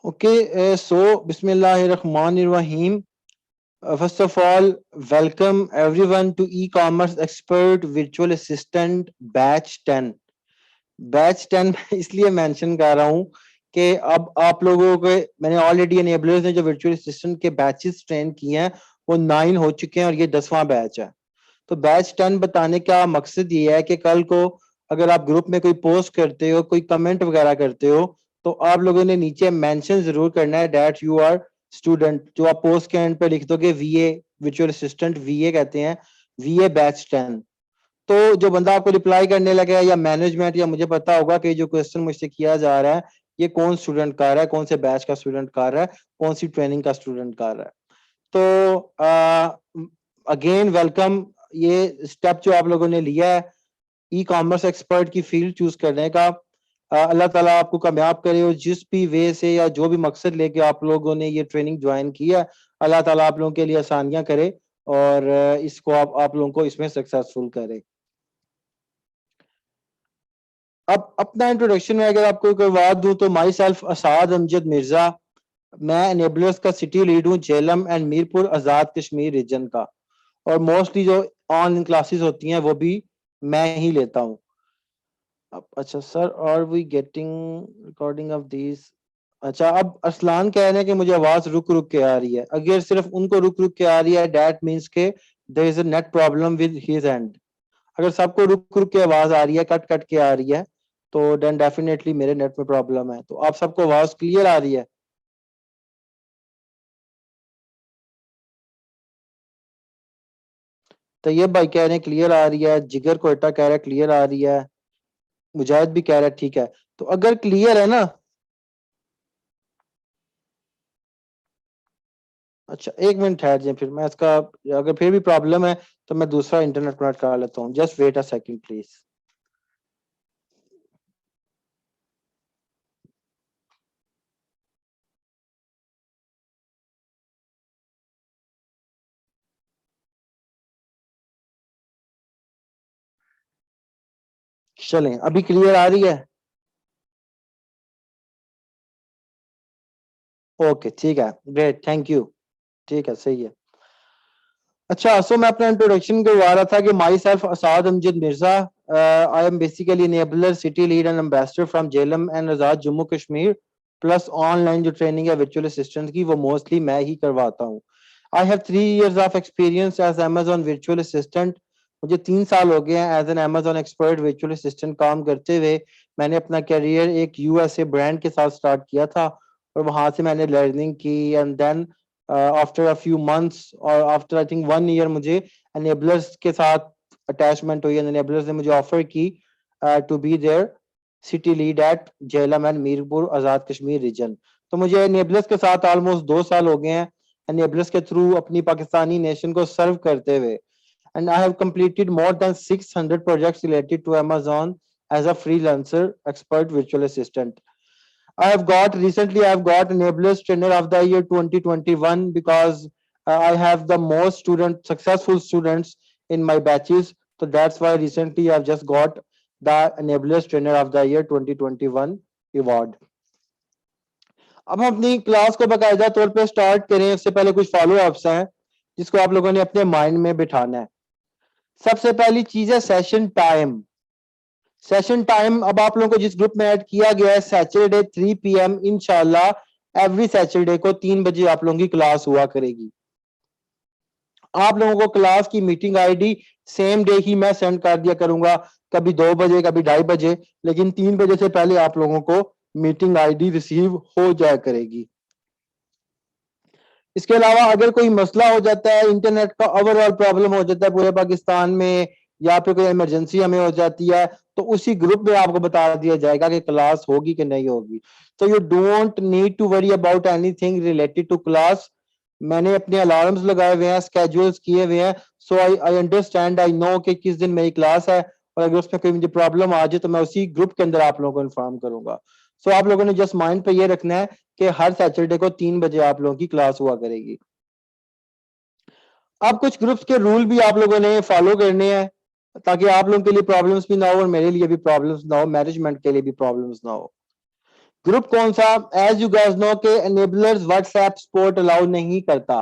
Okay, so Bismillahirrahmanirrahim. First of all, welcome everyone to e-commerce expert virtual assistant batch 10. Batch 10 मैं इसलिए mention कर रहा हूँ कि अब आप लोगों के मैंने ऑलरेडी एनेबलर्स ने जो वर्चुअल असिस्टेंट के बैचेस ट्रेन किए हैं वो 9 हो चुके हैं और ये 10वां बैच है। तो बैच 10 बताने का मकसद ये है कि कल को अगर आप ग्रुप में कोई पोस्ट करते हो, कोई कमेंट वगैरह करते हो, तो आप लोगों ने नीचे मेंशन जरूर करना है दैट यू आर स्टूडेंट। जो आप पोस्ट के एंड पे लिख दोगे वीए वर्चुअल असिस्टेंट, वीए कहते हैं, वीए बैच 10। तो जो बंदा आपको रिप्लाई करने लगे या मैनेजमेंट या मुझे पता होगा कि जो क्वेश्चन मुझसे किया जा रहा है ये कौन स्टूडेंट कर रहा है, कौन से बैच का स्टूडेंट कर रहा है, कौन सी ट्रेनिंग का स्टूडेंट कर रहा है। तो अगेन वेलकम। ये स्टेप जो आप लोगों ने लिया है ई कॉमर्स एक्सपर्ट की फील्ड चूज करने का, अल्लाह ताला आपको कामयाब करे और जिस भी वे से या जो भी मकसद लेके आप लोगों ने ये ट्रेनिंग ज्वाइन किया, अल्लाह ताला आप लोगों के लिए आसानियां करे और इसको आप लोगों को इसमें सक्सेसफुल करे। अब अपना इंट्रोडक्शन में अगर आपको करवा दूं तो माई सेल्फ असाद अमजद मिर्जा। मैं एनेबलर्स का सिटी लीड हूँ झेलम एंड मीरपुर आजाद कश्मीर रीजन का, और मोस्टली जो ऑनलाइन क्लासेस होती हैं वो भी मैं ही लेता हूँ। अब अच्छा sir, are we getting recording of this. अच्छा, अब अरसलान कह रहे हैं कि मुझे आवाज रुक रुक के आ रही है। अगर सिर्फ उनको रुक रुक के आ रही है दैट मीन्स के there is a net problem with his end. अगर सबको रुक रुक के आवाज आ रही है, कट कट के आ रही है, तो देन डेफिनेटली मेरे नेट में प्रॉब्लम है। तो आप सबको आवाज क्लियर आ रही है? तैयब भाई कह रहे हैं क्लियर आ रही है, जिगर कोयटा कह रहा है क्लियर आ रही है, मुजाहिद भी कह रहा है ठीक है। तो अगर क्लियर है ना, अच्छा एक मिनट ठहर जाए, फिर मैं इसका अगर फिर भी प्रॉब्लम है तो मैं दूसरा इंटरनेट कनेक्ट करा लेता हूँ। Just wait a second please. चलें, अभी क्लियर आ रही है? ओके ठीक है, ग्रेट, थैंक यू। ठीक है, सही है। अच्छा, सो मैं अपना इंट्रोडक्शन करवा रहा था कि myself Asad Amjad Mirza, I am basically enabler city lead and ambassador from Jhelum and Azad Jammu Kashmir. Plus online जो ट्रेनिंग है वर्चुअल असिस्टेंट की वो मोस्टली मैं ही करवाता हूँ। I have 3 years of experience as Amazon virtual assistant. मुझे 3 साल हो गए हैं as an Amazon expert virtual assistant काम करते हुए। मैंने अपना करियर एक यूएसए ब्रांड के साथ स्टार्ट किया था और वहां से मैंने लर्निंग की and then after a few months और आफ्टर आई थिंक 1 year मुझे एनेबलर्स के साथ अटैचमेंट हुई एंड एनेबलर्स ने मुझे ऑफर की to be their city lead at Jhelum and Mirpur Azad Kashmir region. तो मुझे एनेबलर्स के साथ ऑलमोस्ट 2 साल हो गए हैं एनेबलर्स के थ्रू अपनी पाकिस्तानी नेशन को सर्व करते हुए। And I have completed more than 600 projects related to Amazon as a freelancer expert virtual assistant. I have got Enablers Trainer of the Year 2021 because I have the most successful students in my batches. So that's why recently I've just got the Enablers Trainer of the Year 2021 award. अब हम अपनी class को बाकायदा तौर पे start करें उससे पहले कुछ फॉलो अप्स हैं जिसको आप लोगों ने अपने माइंड में बिठाना है। सबसे पहली चीज है सेशन टाइम। सेशन टाइम अब आप लोगों को जिस ग्रुप में ऐड किया गया है सैटरडे 3 PM इंशाल्लाह एवरी सैटरडे को 3 बजे आप लोगों की क्लास हुआ करेगी। आप लोगों को क्लास की मीटिंग आईडी सेम डे ही मैं सेंड कर दिया करूंगा, कभी 2 बजे कभी 2:30 बजे, लेकिन 3 बजे से पहले आप लोगों को मीटिंग आईडी रिसीव हो जाया करेगी। इसके अलावा अगर कोई मसला हो जाता है, इंटरनेट का ओवरऑल प्रॉब्लम हो जाता है पूरे पाकिस्तान में, या फिर कोई इमरजेंसी हमें हो जाती है, तो उसी ग्रुप में आपको बता दिया जाएगा कि क्लास होगी कि नहीं होगी। तो you don't need to worry about anything related to class. मैंने अपने अलार्म्स लगाए हुए हैं, स्केड्यूल्स किए हुए हैं, सो आई अंडरस्टैंड, आई नो कि किस दिन मेरी क्लास है, और अगर उसमें कोई मुझे प्रॉब्लम आ जाए तो मैं उसी ग्रुप के अंदर आप लोगों को इन्फॉर्म करूंगा। सो आप लोगों ने जस्ट माइंड पे ये रखना है कि हर सैटरडे को 3 बजे आप लोगों की क्लास हुआ करेगी। अब कुछ ग्रुप्स के रूल भी आप लोगों ने फॉलो करने हैं ताकि आप लोगों के लिए प्रॉब्लम्स भी ना हो और मेरे लिए भी प्रॉब्लम्स ना हो, मैनेजमेंट के लिए भी प्रॉब्लम्स ना हो। ग्रुप कौन सा? एज यू गाइस नो के एनेबलर्स व्हाट्सएप सपोर्ट अलाउ नहीं करता,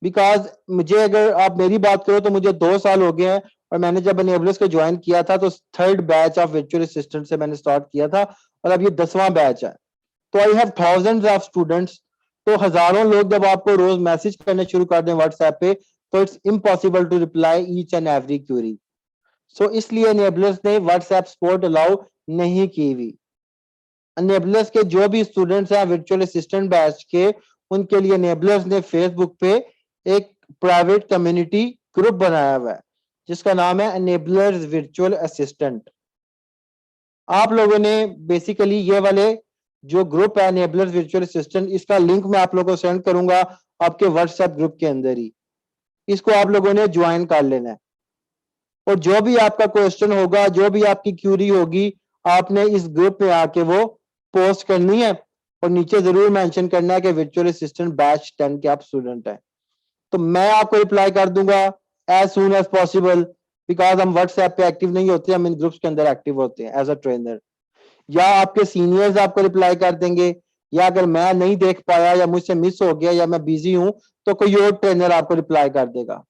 बिकॉज मुझे, अगर आप मेरी बात करो तो मुझे 2 साल हो गए हैं, और मैंने जब एनेबलर्स को ज्वाइन किया था तो third batch of virtual assistant से मैंने स्टार्ट किया था, और अब ये 10वां बैच है। तो I have thousands of students. तो हजारों लोग जब आपको रोज मैसेज करने शुरू कर दें व्हाट्सएप पे, तो it's impossible to reply each and every query. So इसलिए एनेबलर्स ने व्हाट्सएप सपोर्ट अलाउ नहीं की हुई। एनेबलर्स के जो भी स्टूडेंट्स हैं वर्चुअल असिस्टेंट बैच के, उनके लिए एनेबलर्स ने फेसबुक पे एक प्राइवेट कम्युनिटी ग्रुप बनाया हुआ है जिसका नाम है एनेबलर्स वर्चुअल असिस्टेंट। आप लोगों ने बेसिकली ये वाले जो ग्रुप है एनेबलर्स वर्चुअल असिस्टेंट, इसका लिंक मैं आप लोगों को सेंड करूंगा आपके व्हाट्सएप ग्रुप के अंदर ही। इसको आप लोगों ने ज्वाइन कर लेना है, और जो भी आपका क्वेश्चन होगा, जो भी आपकी क्यूरी होगी, आपने इस ग्रुप में आके वो पोस्ट करनी है, और नीचे जरूर मेंशन करना है कि वर्चुअल असिस्टेंट बैच 10 के आप स्टूडेंट हैं। तो मैं आपको रिप्लाई कर दूंगा as soon as possible, because हम व्हाट्सएप पे एक्टिव नहीं होते, हम इन ग्रुप्स के अंदर एक्टिव होते हैं एज अ ट्रेनर। या आपके सीनियर्स आपको रिप्लाई कर देंगे, या अगर मैं नहीं देख पाया या मुझसे मिस हो गया या मैं बिजी हूं, तो कोई और ट्रेनर आपको रिप्लाई कर देगा।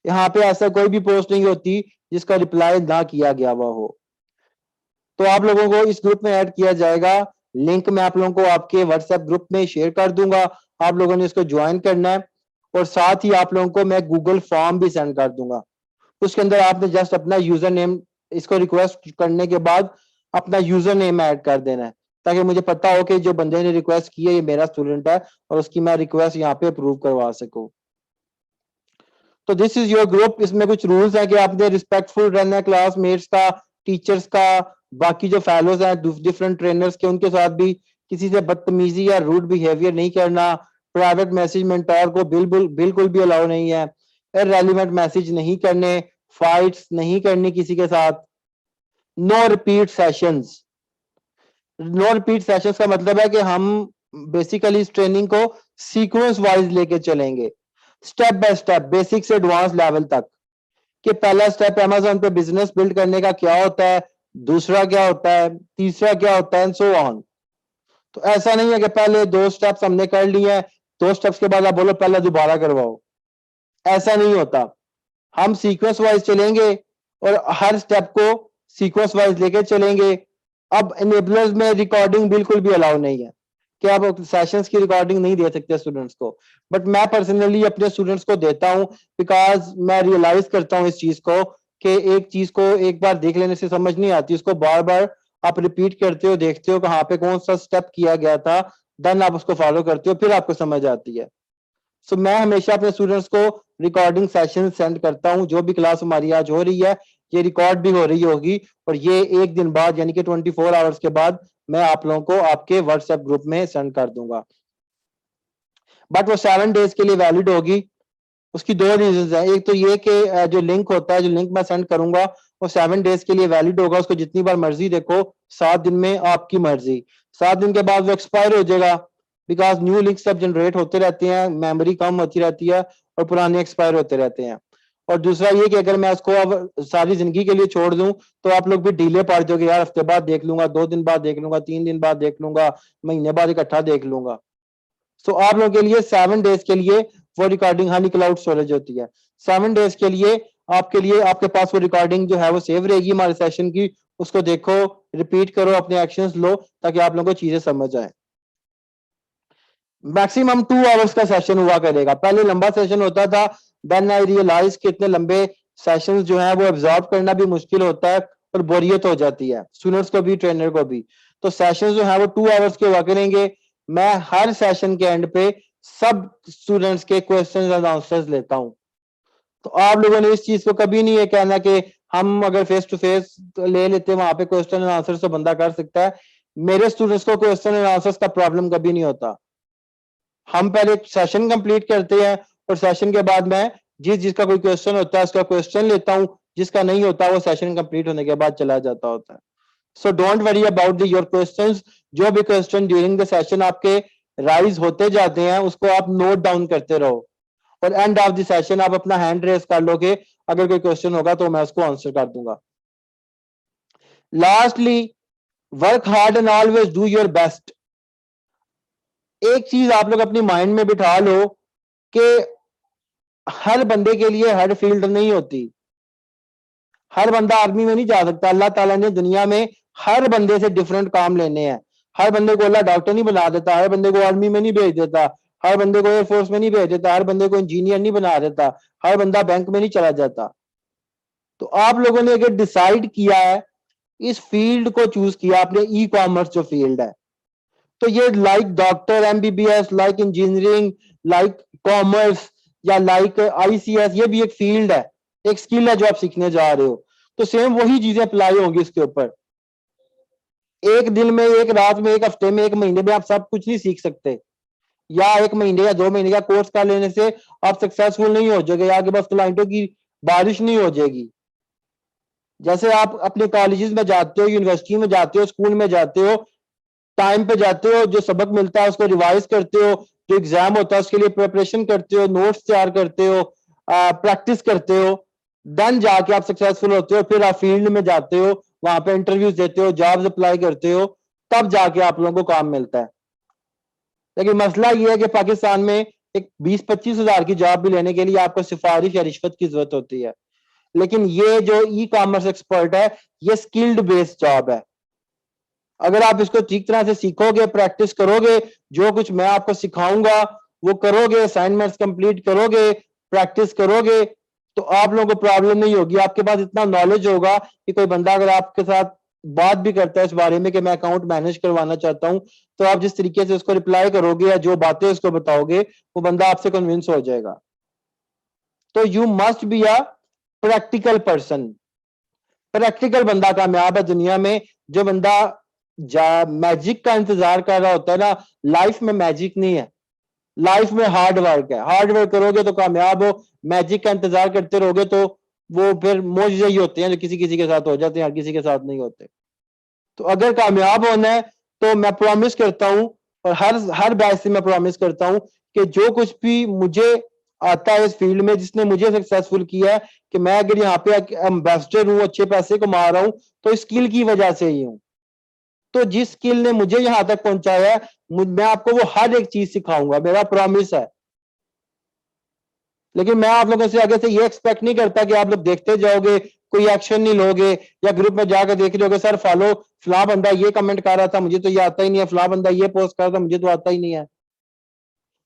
यहाँ पे ऐसा कोई भी पोस्ट नहीं होती जिसका रिप्लाई ना किया गया हुआ हो। तो आप लोगों को इस ग्रुप में ऐड किया जाएगा, लिंक मैं आप लोगों को आपके व्हाट्सएप ग्रुप में शेयर कर दूंगा, आप लोगों ने इसको ज्वाइन करना है। और साथ ही आप लोगों को मैं गूगल फॉर्म भी सेंड कर दूंगा, उसके अंदर आपने जस्ट अपना यूजर नेम, इसको रिक्वेस्ट करने के बाद अपना यूजर नेम ऐड कर देना है, ताकि मुझे पता हो कि जो बंदे ने रिक्वेस्ट की है ये मेरा स्टूडेंट है, और उसकी मैं रिक्वेस्ट यहाँ पे अप्रूव करवा सकूं। तो दिस इज योर ग्रुप। इसमें कुछ रूल्स है कि आपने रिस्पेक्टफुल रहना है क्लासमेट्स का, टीचर्स का, बाकी जो फेलोज हैं डिफरेंट ट्रेनर्स के, उनके साथ भी किसी से बदतमीजी या रूड बिहेवियर नहीं करना। प्राइवेट मैसेज मेंटोर को बिल्कुल बिल्कुल भी अलाउ नहीं है। इररेलेवेंट मैसेज नहीं करने, फाइट्स नहीं करनी किसी के साथ। No repeat sessions. No repeat sessions का मतलब है कि हम बेसिकली इस ट्रेनिंग को सीक्वेंस वाइज लेके चलेंगे, स्टेप बाय स्टेप, बेसिक से एडवांस लेवल तक। कि पहला स्टेप अमेज़न पे बिजनेस बिल्ड करने का क्या होता है, दूसरा क्या होता है, तीसरा क्या होता है, एंड सो ऑन। तो ऐसा नहीं है कि पहले 2 स्टेप्स हमने कर लिए हैं, 2 स्टेप्स के बाद आप बोलो पहले दोबारा करवाओ, ऐसा नहीं होता। हम सीक्वेंस वाइज चलेंगे और हर स्टेप को सीक्वेंस वाइज लेके चलेंगे। अब एनेबलर्स में रिकॉर्डिंग बिल्कुल भी अलाउ नहीं है कि आप सेशंस की रिकॉर्डिंग नहीं दे सकते स्टूडेंट्स को, बट मैं पर्सनली अपने स्टूडेंट्स को देता हूं, बिकॉज मैं रियलाइज करता हूं इस चीज को कि एक चीज को एक बार देख लेने से समझ नहीं आती, उसको बार बार आप रिपीट करते हो, देखते हो कहाँ पे कौन सा स्टेप किया गया था, देन आप उसको फॉलो करते हो, फिर आपको समझ आती है। सो मैं हमेशा अपने स्टूडेंट्स को रिकॉर्डिंग सेशन सेंड करता हूं। जो भी क्लास हमारी आज हो रही है ये रिकॉर्ड भी हो रही होगी, और ये एक दिन बाद यानी कि 24 आवर्स के बाद मैं आप लोगों को आपके व्हाट्सएप ग्रुप में सेंड कर दूंगा। बट वो 7 डेज के लिए वैलिड होगी। उसकी 2 रीजन है, एक तो ये कि जो लिंक होता है, जो लिंक मैं सेंड करूंगा वो 7 डेज के लिए वैलिड होगा, उसको जितनी बार मर्जी देखो, 7 दिन में आपकी मर्जी। 7 दिन के बाद वो एक्सपायर हो जाएगा, बिकॉज न्यू लिंक सब जनरेट होते रहते हैं, मेमोरी कम होती रहती है और पुराने एक्सपायर होते रहते हैं। और दूसरा ये कि अगर मैं उसको अब सारी जिंदगी के लिए छोड़ दूं तो आप लोग भी ढीले पड़ जाओगे, यार हफ्ते बाद देख लूंगा, 2 दिन बाद देख लूंगा, 3 दिन बाद देख लूंगा, महीने बाद इकट्ठा देख लूंगा। सो आप लोगों के लिए 7 डेज के लिए वो रिकॉर्डिंग हनी क्लाउड स्टोरेज होती है। 7 डेज के लिए आपके पास वो रिकॉर्डिंग जो है वो सेव रहेगी हमारे सेशन की। उसको देखो, रिपीट करो, अपने एक्शंस लो, ताकि आप लोगों को चीजें समझ आए। मैक्सिमम 2 आवर्स का सेशन हुआ करेगा। पहले लंबा सेशन होता था, देन आई रियलाइज कि इतने लंबे सेशंस जो है वो एब्जॉर्ब करना भी मुश्किल होता है और बोरियत हो जाती है स्टूडेंट्स को भी, ट्रेनर को भी। तो सेशंस जो है वो 2 आवर्स के हुआ करेंगे। मैं हर सेशन के एंड पे सब स्टूडेंट्स के क्वेश्चंस एंड आंसर्स लेता हूं। तो आप लोगों ने इस चीज को कभी नहीं ये कहना कि हम अगर फेस टू फेस ले लेते वहां पे क्वेश्चन एंड आंसर तो बंदा कर सकता है। मेरे स्टूडेंट्स को क्वेश्चन एंड आंसर्स का प्रॉब्लम कभी नहीं होता। हम पहले सेशन कंप्लीट करते हैं और सेशन के बाद मैं जिसका कोई क्वेश्चन होता है उसका क्वेश्चन लेता हूं, जिसका नहीं होता वो सेशन कंप्लीट होने के बाद चला जाता होता है। So don't worry about your questions. जो भी क्वेश्चन ड्यूरिंग द सेशन आपके राइज होते जाते हैं उसको आप नोट डाउन करते रहो, और एंड ऑफ द सेशन आप अपना हैंड रेस कर लोगे, अगर कोई क्वेश्चन होगा तो मैं उसको आंसर कर दूंगा। Lastly, work hard and always do your best. एक चीज आप लोग अपनी माइंड में बिठा लो कि हर बंदे के लिए हर फील्ड नहीं होती। हर बंदा आर्मी में नहीं जा सकता। अल्लाह ताला ने दुनिया में हर बंदे से डिफरेंट काम लेने हैं। हर बंदे को अल्लाह डॉक्टर नहीं बना देता, हर बंदे को आर्मी में नहीं भेज देता, हर बंदे को एयरफोर्स में नहीं भेज देता, हर बंदे को इंजीनियर नहीं बना देता, हर बंदा बैंक में नहीं चला जाता। तो आप लोगों ने अगर डिसाइड किया है, इस फील्ड को चूज किया आपने, ई कॉमर्स जो फील्ड है, तो ये like doctor, MBBS, like engineering, like commerce या लाइक आईसीएस, ये भी एक फील्ड है, एक स्किल है जो आप सीखने जा रहे हो। तो सेम वही चीजें अप्लाई होंगी इसके ऊपर। एक दिन में, एक रात में, एक हफ्ते में, एक महीने में आप सब कुछ नहीं सीख सकते, या एक महीने या 2 महीने का कोर्स कर लेने से आप सक्सेसफुल नहीं हो जाएंगे, या आपके पास क्लाइंटों की बारिश नहीं हो जाएगी। जैसे आप अपने कॉलेजेस में जाते हो, यूनिवर्सिटी में जाते हो, स्कूल में जाते हो, टाइम पे जाते हो, जो सबक मिलता है उसको रिवाइज करते हो, जो एग्जाम होता है उसके लिए प्रिपरेशन करते हो, नोट्स तैयार करते हो, प्रैक्टिस करते हो, देन जाके आप सक्सेसफुल होते हो। फिर आप फील्ड में जाते हो, वहां पे इंटरव्यूज देते हो, जॉब्स अप्लाई करते हो, तब जाके आप लोगों को काम मिलता है। लेकिन मसला ये है कि पाकिस्तान में एक 20-25 हजार की जॉब भी लेने के लिए आपको सिफारिश या रिश्वत की जरूरत होती है। लेकिन ये जो ई कॉमर्स एक्सपर्ट है, ये स्किल्ड बेस्ड जॉब है। अगर आप इसको ठीक तरह से सीखोगे, प्रैक्टिस करोगे, जो कुछ मैं आपको सिखाऊंगा वो करोगे, असाइनमेंट्स कंप्लीट करोगे, प्रैक्टिस करोगे, तो आप लोगों को प्रॉब्लम नहीं होगी। आपके पास इतना नॉलेज होगा कि कोई बंदा अगर आपके साथ बात भी करता है इस बारे में कि मैं अकाउंट मैनेज करवाना चाहता हूं, तो आप जिस तरीके से उसको रिप्लाई करोगे या जो बातें उसको बताओगे, वो बंदा आपसे कन्विंस हो जाएगा। तो you must be a practical person. Practical बंदा कामयाब है दुनिया में। जो बंदा मैजिक का इंतजार कर रहा होता है ना, लाइफ में मैजिक नहीं है, लाइफ में हार्ड वर्क है। हार्ड वर्क करोगे तो कामयाब हो, मैजिक का इंतजार करते रहोगे तो वो फिर मौजूद ही होते हैं जो किसी किसी के साथ हो जाते हैं, हर किसी के साथ नहीं होते। तो अगर कामयाब होना है तो मैं प्रॉमिस करता हूं, और हर हर बैच से मैं प्रॉमिस करता हूं कि जो कुछ भी मुझे आता है इस फील्ड में, जिसने मुझे सक्सेसफुल किया है, कि मैं अगर यहाँ पे एम्बेसडर हूँ, अच्छे पैसे कमा रहा हूं, तो स्किल की वजह से ही हूँ। तो जिस स्किल ने मुझे यहां तक पहुंचाया है, मैं आपको वो हर एक चीज सिखाऊंगा, मेरा प्रॉमिस है। लेकिन मैं आप लोगों से आगे से ये एक्सपेक्ट नहीं करता कि आप लोग देखते जाओगे, कोई एक्शन नहीं लोगे, या ग्रुप में जाकर देख लोगे, सर फॉलो, फला बंदा ये कमेंट कर रहा था मुझे तो ये आता ही नहीं है, फला बंदा ये पोस्ट कर रहा था मुझे तो आता ही नहीं है।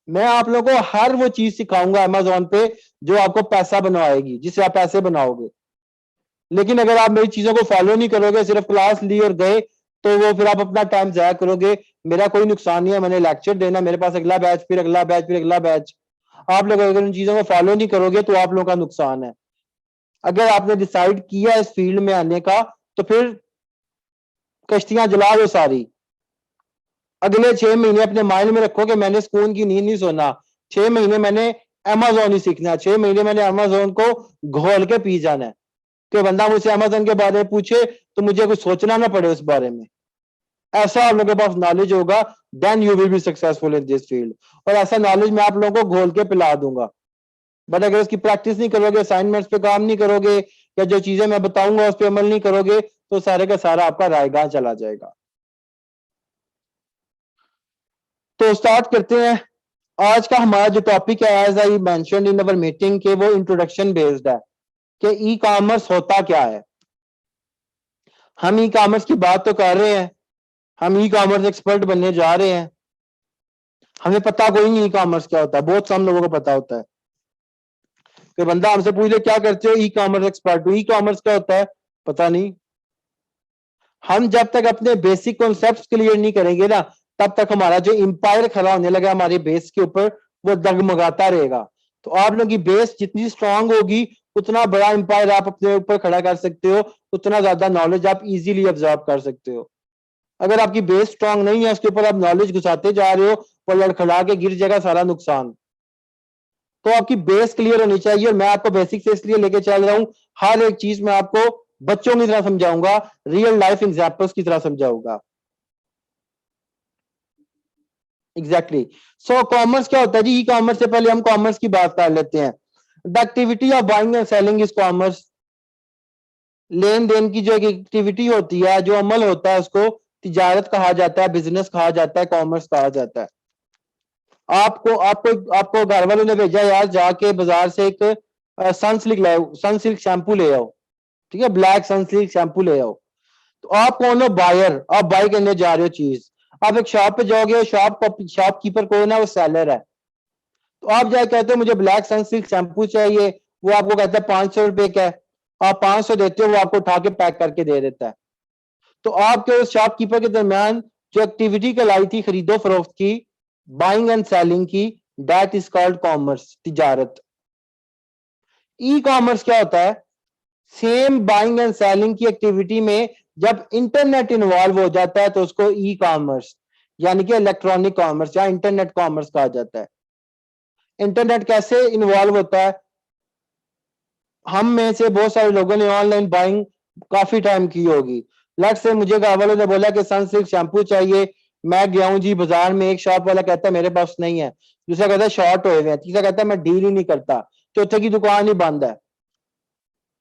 मैं आप लोगों को हर वो चीज सिखाऊंगा अमेजोन पे जो आपको पैसा बनवाएगी, जिससे आप पैसे बनाओगे। लेकिन अगर आप मेरी चीजों को फॉलो नहीं करोगे, सिर्फ क्लास ली और गए, तो वो फिर आप अपना टाइम जाया करोगे। मेरा कोई नुकसान नहीं है, मैंने लेक्चर देना, मेरे पास अगला बैच, फिर अगला बैच, फिर अगला बैच। आप लोग अगर उन चीजों को फॉलो नहीं करोगे तो आप लोगों का नुकसान है। अगर आपने डिसाइड किया इस फील्ड में आने का, तो फिर कश्तियां जला दो सारी। अगले 6 महीने अपने माइंड में रखो कि मैंने सुकून की नींद नहीं सोना। 6 महीने मैंने अमेजोन ही सीखना है, 6 महीने मैंने अमेजोन को घोल के पी जाना है, कि बंदा मुझसे अमेजोन के बारे में पूछे तो मुझे कुछ सोचना ना पड़े उस बारे में। ऐसा आप लोगों के पास नॉलेज होगा, then you will be successful in this field. और ऐसा नॉलेज मैं आप लोगों को घोल के पिला दूंगा। बट अगर उसकी प्रैक्टिस नहीं करोगे, असाइनमेंट्स पे काम नहीं करोगे, या जो चीजें मैं बताऊंगा उस पर अमल नहीं करोगे, तो सारे का सारा आपका रायगा चला जाएगा। तो स्टार्ट करते हैं। आज का हमारा जो टॉपिक है, as I mentioned in our meeting, के वो इंट्रोडक्शन बेस्ड है कि ई कॉमर्स होता क्या है। हम ई कॉमर्स की बात तो कर रहे हैं, हम ई कॉमर्स एक्सपर्ट बनने जा रहे हैं। हमें पता कोई नहीं ई कॉमर्स क्या होता है, बहुत कम लोगों को पता होता है। कि बंदा हमसे पूछ ले क्या करते हो, ई कॉमर्स एक्सपर्ट हूँ। ई कॉमर्स क्या होता है, पता नहीं। हम जब तक अपने बेसिक कॉन्सेप्ट्स क्लियर नहीं करेंगे ना, तब तक हमारा जो एम्पायर खड़ा होने लगा हमारे बेस के ऊपर, वो डगमगाता रहेगा। तो आप लोगों की बेस जितनी स्ट्रांग होगी, उतना बड़ा एम्पायर आप अपने ऊपर खड़ा कर सकते हो, उतना ज्यादा नॉलेज आप इजीली ऑब्जर्व कर सकते हो। अगर आपकी बेस स्ट्रांग नहीं है, उसके ऊपर आप नॉलेज घुसाते जा रहे हो, वो लड़खड़ा के गिर जाएगा, सारा नुकसान। तो आपकी बेस क्लियर होनी चाहिए, और मैं आपको बेसिक से इसलिए लेके चल रहा हूं, हर एक चीज मैं आपको बच्चों की तरह समझाऊंगा, रियल लाइफ एग्जाम्पल्स की तरह समझाऊंगा। एग्जैक्टली। सो कॉमर्स क्या होता है जी, ई कॉमर्स से पहले हम कॉमर्स की बात कर लेते हैं। The activity of buying and selling is commerce. लेन देन की जो एक एक्टिविटी होती है, जो अमल होता है, उसको तिजारत कहा जाता है, बिजनेस कहा जाता है, कॉमर्स कहा जाता है। आपको आपको आपको घर वालों ने भेजा यार जाके बाजार से एक सनसिल्क लाओ, सनसिल्क शैम्पू ले आओ, ठीक है, ब्लैक सनसिल्क शैम्पू ले आओ। तो आप कौन हो? बायर। आप बाय करने जा रहे हो चीज। आप एक शॉप पे जाओगे, शॉपकीपर कौन है? वो सेलर है। तो आप जाए कहते हो मुझे ब्लैक सनसिल्क शैम्पू चाहिए, वो आपको कहता है 500 रुपए का है। आप 500 देते हो, वो आपको उठा के पैक करके दे देता है। तो आपके उस शॉपकीपर के दरमियान जो एक्टिविटी कहलाई थी खरीदो फरोख्त की, बाइंग एंड सेलिंग की, दैट इज कॉल्ड कॉमर्स, तिजारत। ई कॉमर्स क्या होता है? सेम बाइंग एंड सेलिंग की एक्टिविटी में जब इंटरनेट इन्वॉल्व हो जाता है तो उसको ई कॉमर्स यानी कि इलेक्ट्रॉनिक कॉमर्स या इंटरनेट कॉमर्स कहा जाता है। इंटरनेट कैसे इन्वॉल्व होता है? हम में से बहुत सारे लोगों ने ऑनलाइन बाइंग काफी टाइम की होगी। लेट से मुझे घर वालों ने बोला कि सनसिल्क शैम्पू चाहिए, मैं गया हूं जी बाजार में, एक शॉप वाला कहता है मेरे पास नहीं है, दूसरा कहता है शॉर्ट हुए हुए हैं, तीसरा कहता है मैं डील ही नहीं करता, चौथे की दुकान ही बंद है।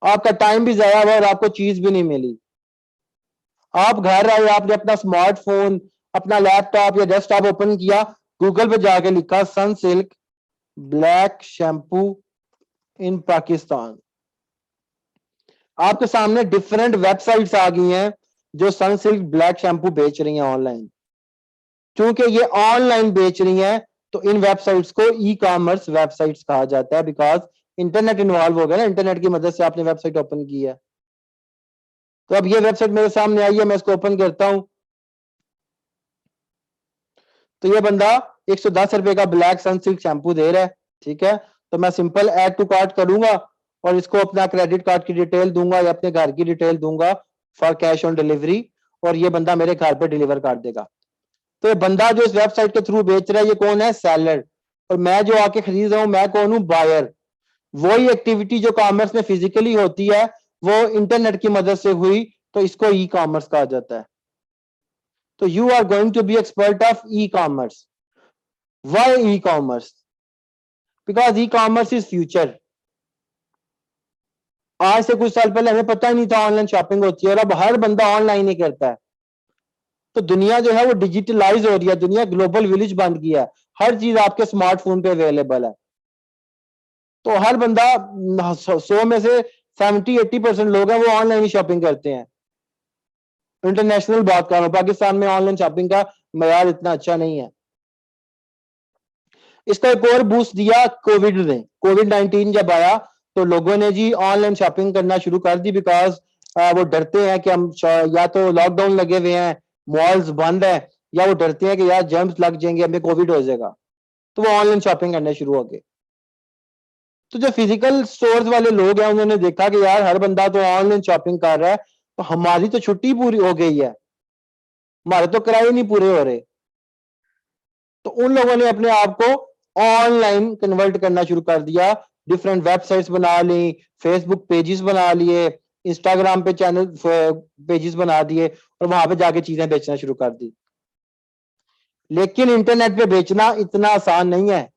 आपका टाइम भी जाया हुआ और आपको चीज भी नहीं मिली। आप घर आए, आपने अपना स्मार्टफोन, अपना लैपटॉप या डेस्कटॉप ओपन किया, गूगल पे जाके लिखा Sunsilk black shampoo in Pakistan. आपके सामने डिफरेंट वेबसाइट्स आ गई हैं जो सनसिल्क ब्लैक शैम्पू बेच रही हैं ऑनलाइन। क्योंकि ये ऑनलाइन बेच रही हैं तो इन वेबसाइट्स को ई कॉमर्स वेबसाइट्स कहा जाता है, बिकॉज इंटरनेट इन्वॉल्व हो गया ना, इंटरनेट की मदद से आपने वेबसाइट ओपन की है। तो अब ये वेबसाइट मेरे सामने आई है, मैं इसको ओपन करता हूं तो ये बंदा 110 रुपए का ब्लैक सनसिल्क शैम्पू दे रहा है, ठीक है। तो मैं सिंपल ऐड टू कार्ट करूंगा और इसको अपना क्रेडिट कार्ड की डिटेल दूंगा या अपने घर की डिटेल दूंगा फॉर कैश ऑन डिलीवरी, और ये बंदा मेरे घर पे डिलीवर कर देगा। तो ये बंदा जो इस वेबसाइट के थ्रू बेच रहा है ये कौन है? सेलर। और मैं जो आके खरीद रहा हूं मैं कौन हूं? बायर। वही एक्टिविटी जो कॉमर्स में फिजिकली होती है वो इंटरनेट की मदद से हुई, तो इसको ई कॉमर्स कहा जाता है। तो you are going to be expert of e commerce. Why e commerce? Because e commerce is future. आज से कुछ साल पहले हमें पता ही नहीं था ऑनलाइन शॉपिंग होती है, और अब हर बंदा ऑनलाइन ही करता है। तो दुनिया जो है वो डिजिटलाइज हो रही है, दुनिया ग्लोबल विलेज बन गया है, हर चीज आपके स्मार्टफोन पे अवेलेबल है। तो हर बंदा 100 में से 70-80% लोग हैं वो ऑनलाइन ही शॉपिंग करते हैं। इंटरनेशनल बात कर रहा हूं, पाकिस्तान में ऑनलाइन शॉपिंग का मयार इतना अच्छा नहीं है। इसका एक और बूस्ट दिया कोविड ने। कोविड-19 जब आया तो लोगों ने जी ऑनलाइन शॉपिंग करना शुरू कर दी, बिकॉज वो डरते हैं कि हम या तो लॉकडाउन लगे हुए हैं, मॉल्स बंद है, या वो डरते हैं कि यार जर्म्स लग जाएंगे, हमें कोविड हो जाएगा, तो वो ऑनलाइन शॉपिंग करने शुरू हो गए। तो जो फिजिकल स्टोर्स वाले लोग हैं उन्होंने देखा कि यार हर बंदा तो ऑनलाइन शॉपिंग कर रहा है, तो हमारी तो छुट्टी पूरी हो गई है, हमारे तो किराए नहीं पूरे हो रहे। तो उन लोगों ने अपने आप को ऑनलाइन कन्वर्ट करना शुरू कर दिया, डिफरेंट वेबसाइट्स बना ली, फेसबुक पेजेस बना लिए, इंस्टाग्राम पे चैनल पेजेस बना दिए और वहां पे जाके चीजें बेचना शुरू कर दी। लेकिन इंटरनेट पे बेचना इतना आसान नहीं है।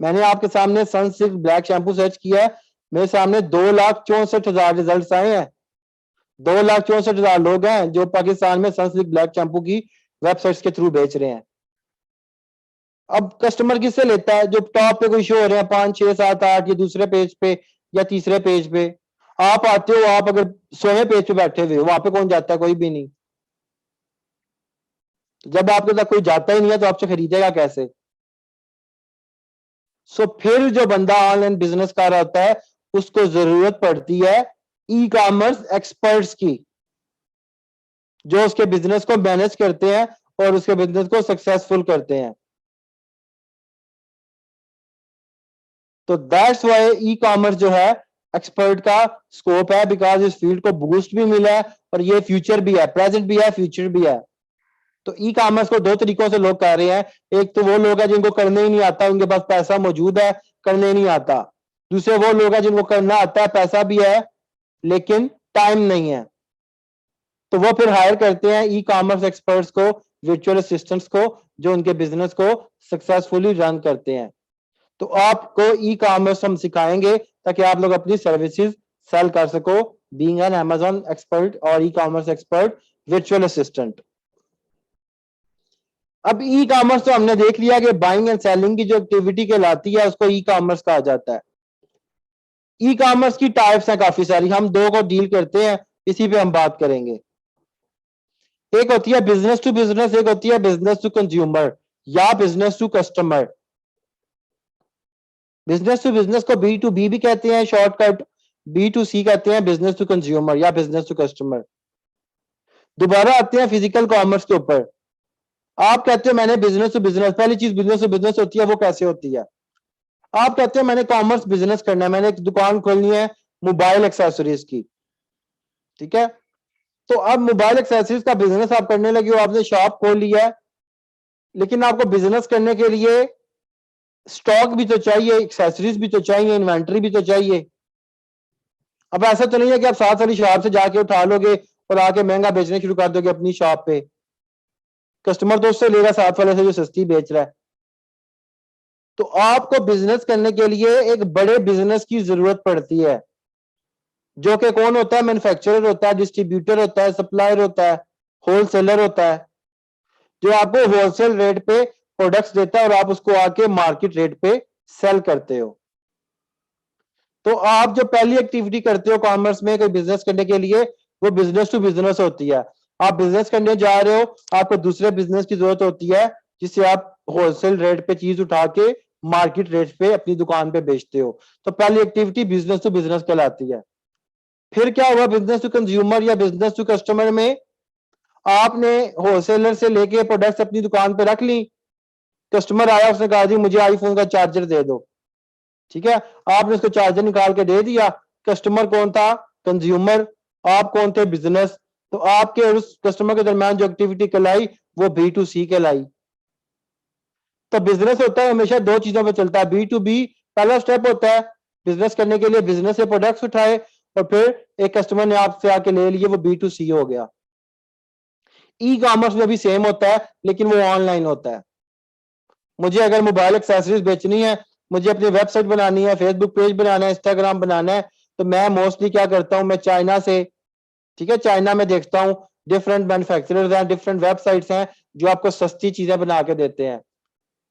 मैंने आपके सामने सनसिल्क ब्लैक शैम्पू सर्च किया है, मेरे सामने 2,64,000 रिजल्ट आए हैं। 2,64,000 लोग हैं जो पाकिस्तान में सनसिल्क ब्लैक शैम्पू की वेबसाइट्स के थ्रू बेच रहे हैं। अब कस्टमर किससे लेता है? जो टॉप पे कोई शो हो रहे हैं 5, 6, 7, 8, ये दूसरे पेज पे या तीसरे पेज पे। आप आते हो, आप अगर 100वें पेज पे बैठे हुए हो, वहां पे कौन जाता है? कोई भी नहीं। जब आपके साथ कोई जाता ही नहीं है तो आपसे खरीदेगा कैसे? सो फिर जो बंदा ऑनलाइन बिजनेस कर रहा होता है उसको जरूरत पड़ती है ई कॉमर्स एक्सपर्ट्स की, जो उसके बिजनेस को मैनेज करते हैं और उसके बिजनेस को सक्सेसफुल करते हैं। तो दैट्स वाई ई कॉमर्स जो है एक्सपर्ट का स्कोप है, बिकॉज इस फील्ड को बूस्ट भी मिला है और ये फ्यूचर भी है, प्रेजेंट भी है, फ्यूचर भी है। तो ई कॉमर्स को दो तरीकों से लोग कर रहे हैं। एक तो वो लोग हैं जिनको करने ही नहीं आता, उनके पास पैसा मौजूद है, करने नहीं आता। दूसरे वो लोग हैं जिनको करना आता है, पैसा भी है लेकिन टाइम नहीं है, तो वो फिर हायर करते हैं ई कॉमर्स एक्सपर्ट्स को, वर्चुअल असिस्टेंट्स को, जो उनके बिजनेस को सक्सेसफुली रन करते हैं। तो आपको ई कॉमर्स हम सिखाएंगे ताकि आप लोग अपनी सर्विसेज सेल कर सको, बीइंग एन अमेज़न एक्सपर्ट और e commerce expert virtual assistant. अब ई कॉमर्स तो हमने देख लिया कि बाइंग एंड सेलिंग की जो एक्टिविटी कहलाती है उसको ई कॉमर्स कहा जाता है। ई कॉमर्स की टाइप्स हैं काफी सारी, हम दो को डील करते हैं, इसी पे हम बात करेंगे। एक होती है बिजनेस टू बिजनेस, एक होती है बिजनेस टू कंज्यूमर या business to customer. Business to business को बी टू बी भी कहते हैं, शॉर्टकट बी टू सी कहते हैं, बिजनेस टू कंज्यूमर या बिजनेस टू कस्टमर। दोबारा आते हैं फिजिकल कॉमर्स के ऊपर। आप कहते हो मैंने बिजनेस टू बिजनेस, पहली चीज बिजनेस टू बिजनेस होती है, वो कैसे होती है? आप कहते हो मैंने कॉमर्स बिजनेस करना है, मैंने एक दुकान खोलनी है मोबाइल एक्सेसरीज की, ठीक है? तो अब मोबाइल एक्सेसरीज का बिजनेस आप करने लगे हो, आपने शॉप खोल लिया है, लेकिन आपको बिजनेस करने के लिए स्टॉक भी तो चाहिए, एक्सेसरीज भी तो चाहिए, इन्वेंटरी भी तो चाहिए। अब ऐसा तो नहीं है कि आप 7 वाली शॉप से जाके उठा लोगे और आके महंगा बेचने शुरू कर दोगे अपनी शॉप पे। कस्टमर तो उससे लेगा 7 वाले से जो सस्ती बेच रहा है। तो आपको बिजनेस करने के लिए एक बड़े बिजनेस की जरूरत पड़ती है, जो कि कौन होता है? मैन्युफैक्चरर होता है, डिस्ट्रीब्यूटर होता है, सप्लायर होता है, होलसेलर होता है, जो आपको होलसेल रेट पे प्रोडक्ट्स देता है और आप उसको आके मार्केट रेट पे सेल करते हो। तो आप जो पहली एक्टिविटी करते हो कॉमर्स में कोई बिजनेस करने के लिए, वो बिजनेस टू बिजनेस होती है। आप बिजनेस करने जा रहे हो, आपको दूसरे बिजनेस की जरूरत होती है जिससे आप होलसेल रेट पे चीज उठा के मार्केट रेट पे अपनी दुकान पे बेचते हो। तो पहली एक्टिविटी बिजनेस टू बिजनेस कहलाती है। फिर क्या हुआ बिजनेस टू कंज्यूमर या बिजनेस टू कस्टमर में? आपने होलसेलर से लेके प्रोडक्ट्स अपनी दुकान पे रख ली, कस्टमर आया, उसने कहा जी मुझे आईफोन का चार्जर दे दो, ठीक है? आपने उसको चार्जर निकाल के दे दिया। कस्टमर कौन था? कंज्यूमर। आप कौन थे? बिजनेस। तो आपके और उस कस्टमर के दरमियान जो एक्टिविटी कहलाई वो बी टू सी कहलाई। तो बिजनेस होता है हमेशा दो चीजों पे चलता है, बी टू बी पहला स्टेप होता है बिजनेस करने के लिए, बिजनेस से प्रोडक्ट्स उठाए और फिर एक कस्टमर ने आपसे आके ले लिए, वो बी टू सी हो गया। ई कॉमर्स में भी सेम होता है लेकिन वो ऑनलाइन होता है। मुझे अगर मोबाइल एक्सेसरीज बेचनी है, मुझे अपनी वेबसाइट बनानी है, फेसबुक पेज बनाना है, इंस्टाग्राम बनाना है, तो मैं मोस्टली क्या करता हूं, मैं चाइना से, ठीक है, चाइना में देखता हूं डिफरेंट मैन्युफैक्चरर्स हैं, डिफरेंट वेबसाइट्स हैं जो आपको सस्ती चीजें बना के देते हैं।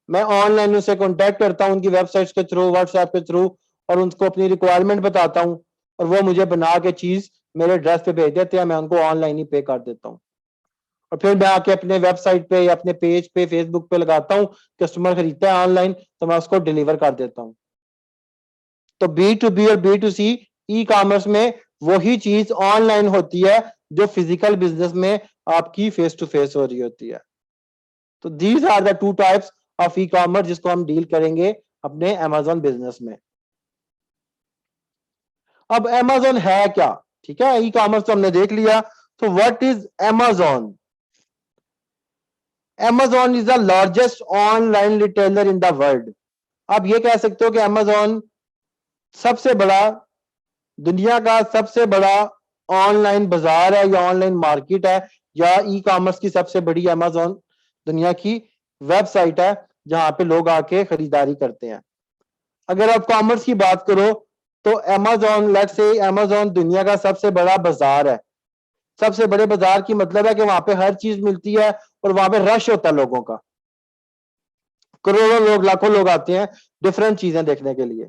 मैं ऑनलाइन उनसे कॉन्टेक्ट करता हूं उनकी वेबसाइट्स के थ्रू, व्हाट्सएप के थ्रू, और उनको अपनी रिक्वायरमेंट बताता हूं और वो मुझे बना के चीज मेरे एड्रेस पे भेज देते हैं, मैं उनको ऑनलाइन ही पे कर देता हूँ। और फिर मैं आके अपने वेबसाइट पे या अपने पेज पे फेसबुक पे लगाता हूँ, कस्टमर खरीदता है ऑनलाइन तो मैं उसको डिलीवर कर देता हूँ। तो बी टू बी और B to C e commerce में वही चीज ऑनलाइन होती है जो फिजिकल बिजनेस में आपकी फेस टू फेस हो रही होती है। तो these are the two types of e commerce जिसको हम डील करेंगे अपने अमेजोन बिजनेस में। अब अमेजोन है क्या? ठीक है, ई कॉमर्स तो हमने देख लिया। तो what is Amazon? Amazon is the largest online retailer in the world. आप ये कह सकते हो कि Amazon सबसे बड़ा, दुनिया का सबसे बड़ा ऑनलाइन बाजार है या ऑनलाइन मार्केट है, या ई कॉमर्स की सबसे बड़ी Amazon दुनिया की वेबसाइट है जहां पे लोग आके खरीदारी करते हैं। अगर आप कॉमर्स की बात करो तो Amazon, लेट्स से Amazon दुनिया का सबसे बड़ा बाजार है। सबसे बड़े बाजार की मतलब है कि वहां पे हर चीज मिलती है और वहां पे रश होता है लोगों का, करोड़ों लोग, लाखों लोग आते हैं डिफरेंट चीजें देखने के लिए।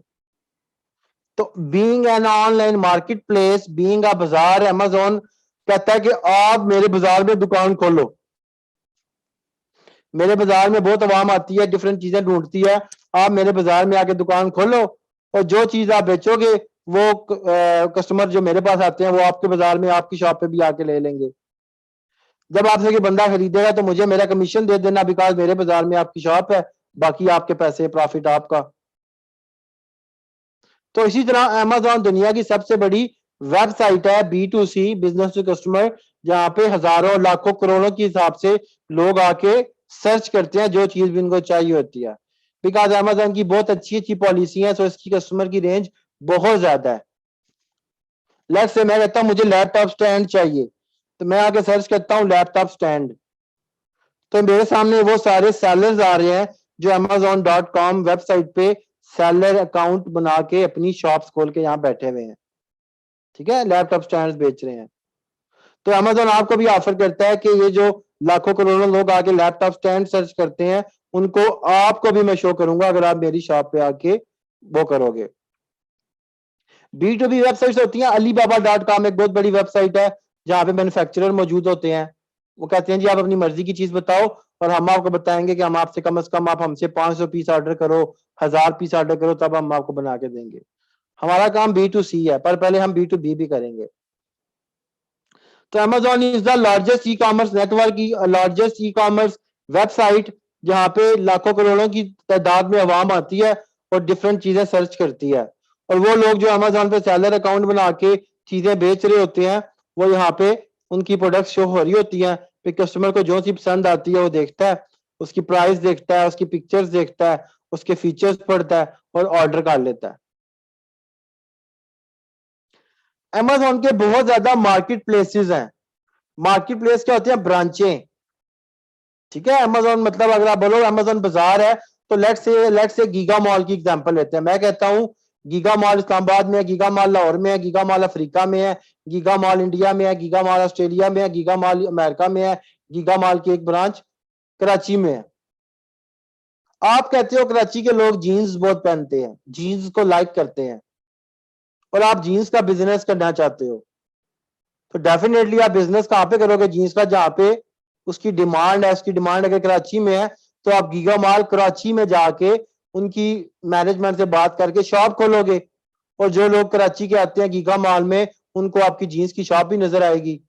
तो being an online market place, being a बाजार, अमेजोन कहता है कि आप मेरे बाजार में दुकान खोलो। मेरे बाजार में बहुत आवाम आती है, डिफरेंट चीजें ढूंढती है, आप मेरे बाजार में आके दुकान खोलो और जो चीज आप बेचोगे वो कस्टमर जो मेरे पास आते हैं वो आपके बाजार में, आपकी शॉप पे भी आके ले लेंगे। जब आपसे कोई बंदा खरीदेगा तो मुझे मेरा कमीशन दे देना, बिकॉज मेरे बाजार में आपकी शॉप है, बाकी आपके पैसे, प्रॉफिट आपका। तो इसी तरह अमेजोन दुनिया की सबसे बड़ी वेबसाइट है B to C, business to customer, जहां पे हजारों, लाखों, करोड़ों के हिसाब से लोग आके सर्च करते हैं जो चीज भी उनको चाहिए होती है। बिकॉज अमेजोन की बहुत अच्छी अच्छी पॉलिसी है, तो इसकी कस्टमर की रेंज बहुत ज्यादा है। लेट्स से मैं कहता हूं मुझे लैपटॉप स्टैंड चाहिए, तो मैं आके सर्च करता हूँ लैपटॉप स्टैंड, तो मेरे सामने वो सारे सेलर्स आ रहे हैं जो amazon.com वेबसाइट पे सेलर अकाउंट बना के अपनी शॉप्स खोल के यहाँ बैठे हुए हैं, ठीक है, लैपटॉप स्टैंड बेच रहे हैं। तो अमेजोन आपको भी ऑफर करता है कि ये जो लाखों करोड़ों लोग आके लैपटॉप स्टैंड सर्च करते हैं, उनको आपको भी मैं शो करूंगा अगर आप मेरी शॉप पे आके वो करोगे। B2B वेबसाइट्स होती हैं, alibaba.com एक बहुत बड़ी वेबसाइट है जहां पे मैन्युफैक्चरर मौजूद होते हैं। वो कहते हैं जी आप अपनी मर्जी की चीज बताओ और हम आपको बताएंगे कि हम आपसे कम से कम आप हमसे 500 पीस ऑर्डर करो, 1000 पीस ऑर्डर करो, तब हम आपको बना के देंगे। हमारा काम B2C है, पर पहले हम B2B भी करेंगे। तो Amazon is the largest e commerce network, largest e commerce website, जहां पे लाखों करोड़ों की तादाद में अवाम आती है और डिफरेंट चीजें सर्च करती है। और वो लोग जो Amazon पे सेलर अकाउंट बना के चीजें बेच रहे होते हैं, वो यहाँ पे उनकी प्रोडक्ट शो हो रही होती हैं, फिर कस्टमर को जो सी पसंद आती है वो देखता है, उसकी प्राइस देखता है, उसकी पिक्चर्स देखता है, उसके फीचर्स पढ़ता है और ऑर्डर कर लेता है। Amazon के बहुत ज्यादा मार्केट प्लेसेस हैं। मार्केट प्लेस क्या होती है? ब्रांचें। ठीक है, Amazon मतलब अगर आप बोलो Amazon बाजार है, तो लेट्स से गीगा मॉल की एग्जांपल लेते हैं। मैं कहता हूं गीगा मॉल इस्लामाबाद में है, गीगा मॉल लाहौर में है, गीगा मॉल अफ्रीका में है, गीगा मॉल इंडिया में है, गीगा मॉल ऑस्ट्रेलिया में है, गीगा मॉल अमेरिका में है, गीगा मॉल की एक ब्रांच कराची में है। आप कहते हो कराची के लोग जीन्स बहुत पहनते हैं, जीन्स को लाइक करते हैं, और आप जीन्स का बिजनेस करना चाहते हो, तो डेफिनेटली आप बिजनेस कहां पे करोगे? जीन्स का, जहां पे उसकी डिमांड है। उसकी डिमांड अगर कराची में है, तो आप गीगा मॉल कराची में जाके उनकी मैनेजमेंट से बात करके शॉप खोलोगे, और जो लोग कराची के आते हैं गीगा मॉल में, उनको आपकी जीन्स की शॉप भी नजर आएगी।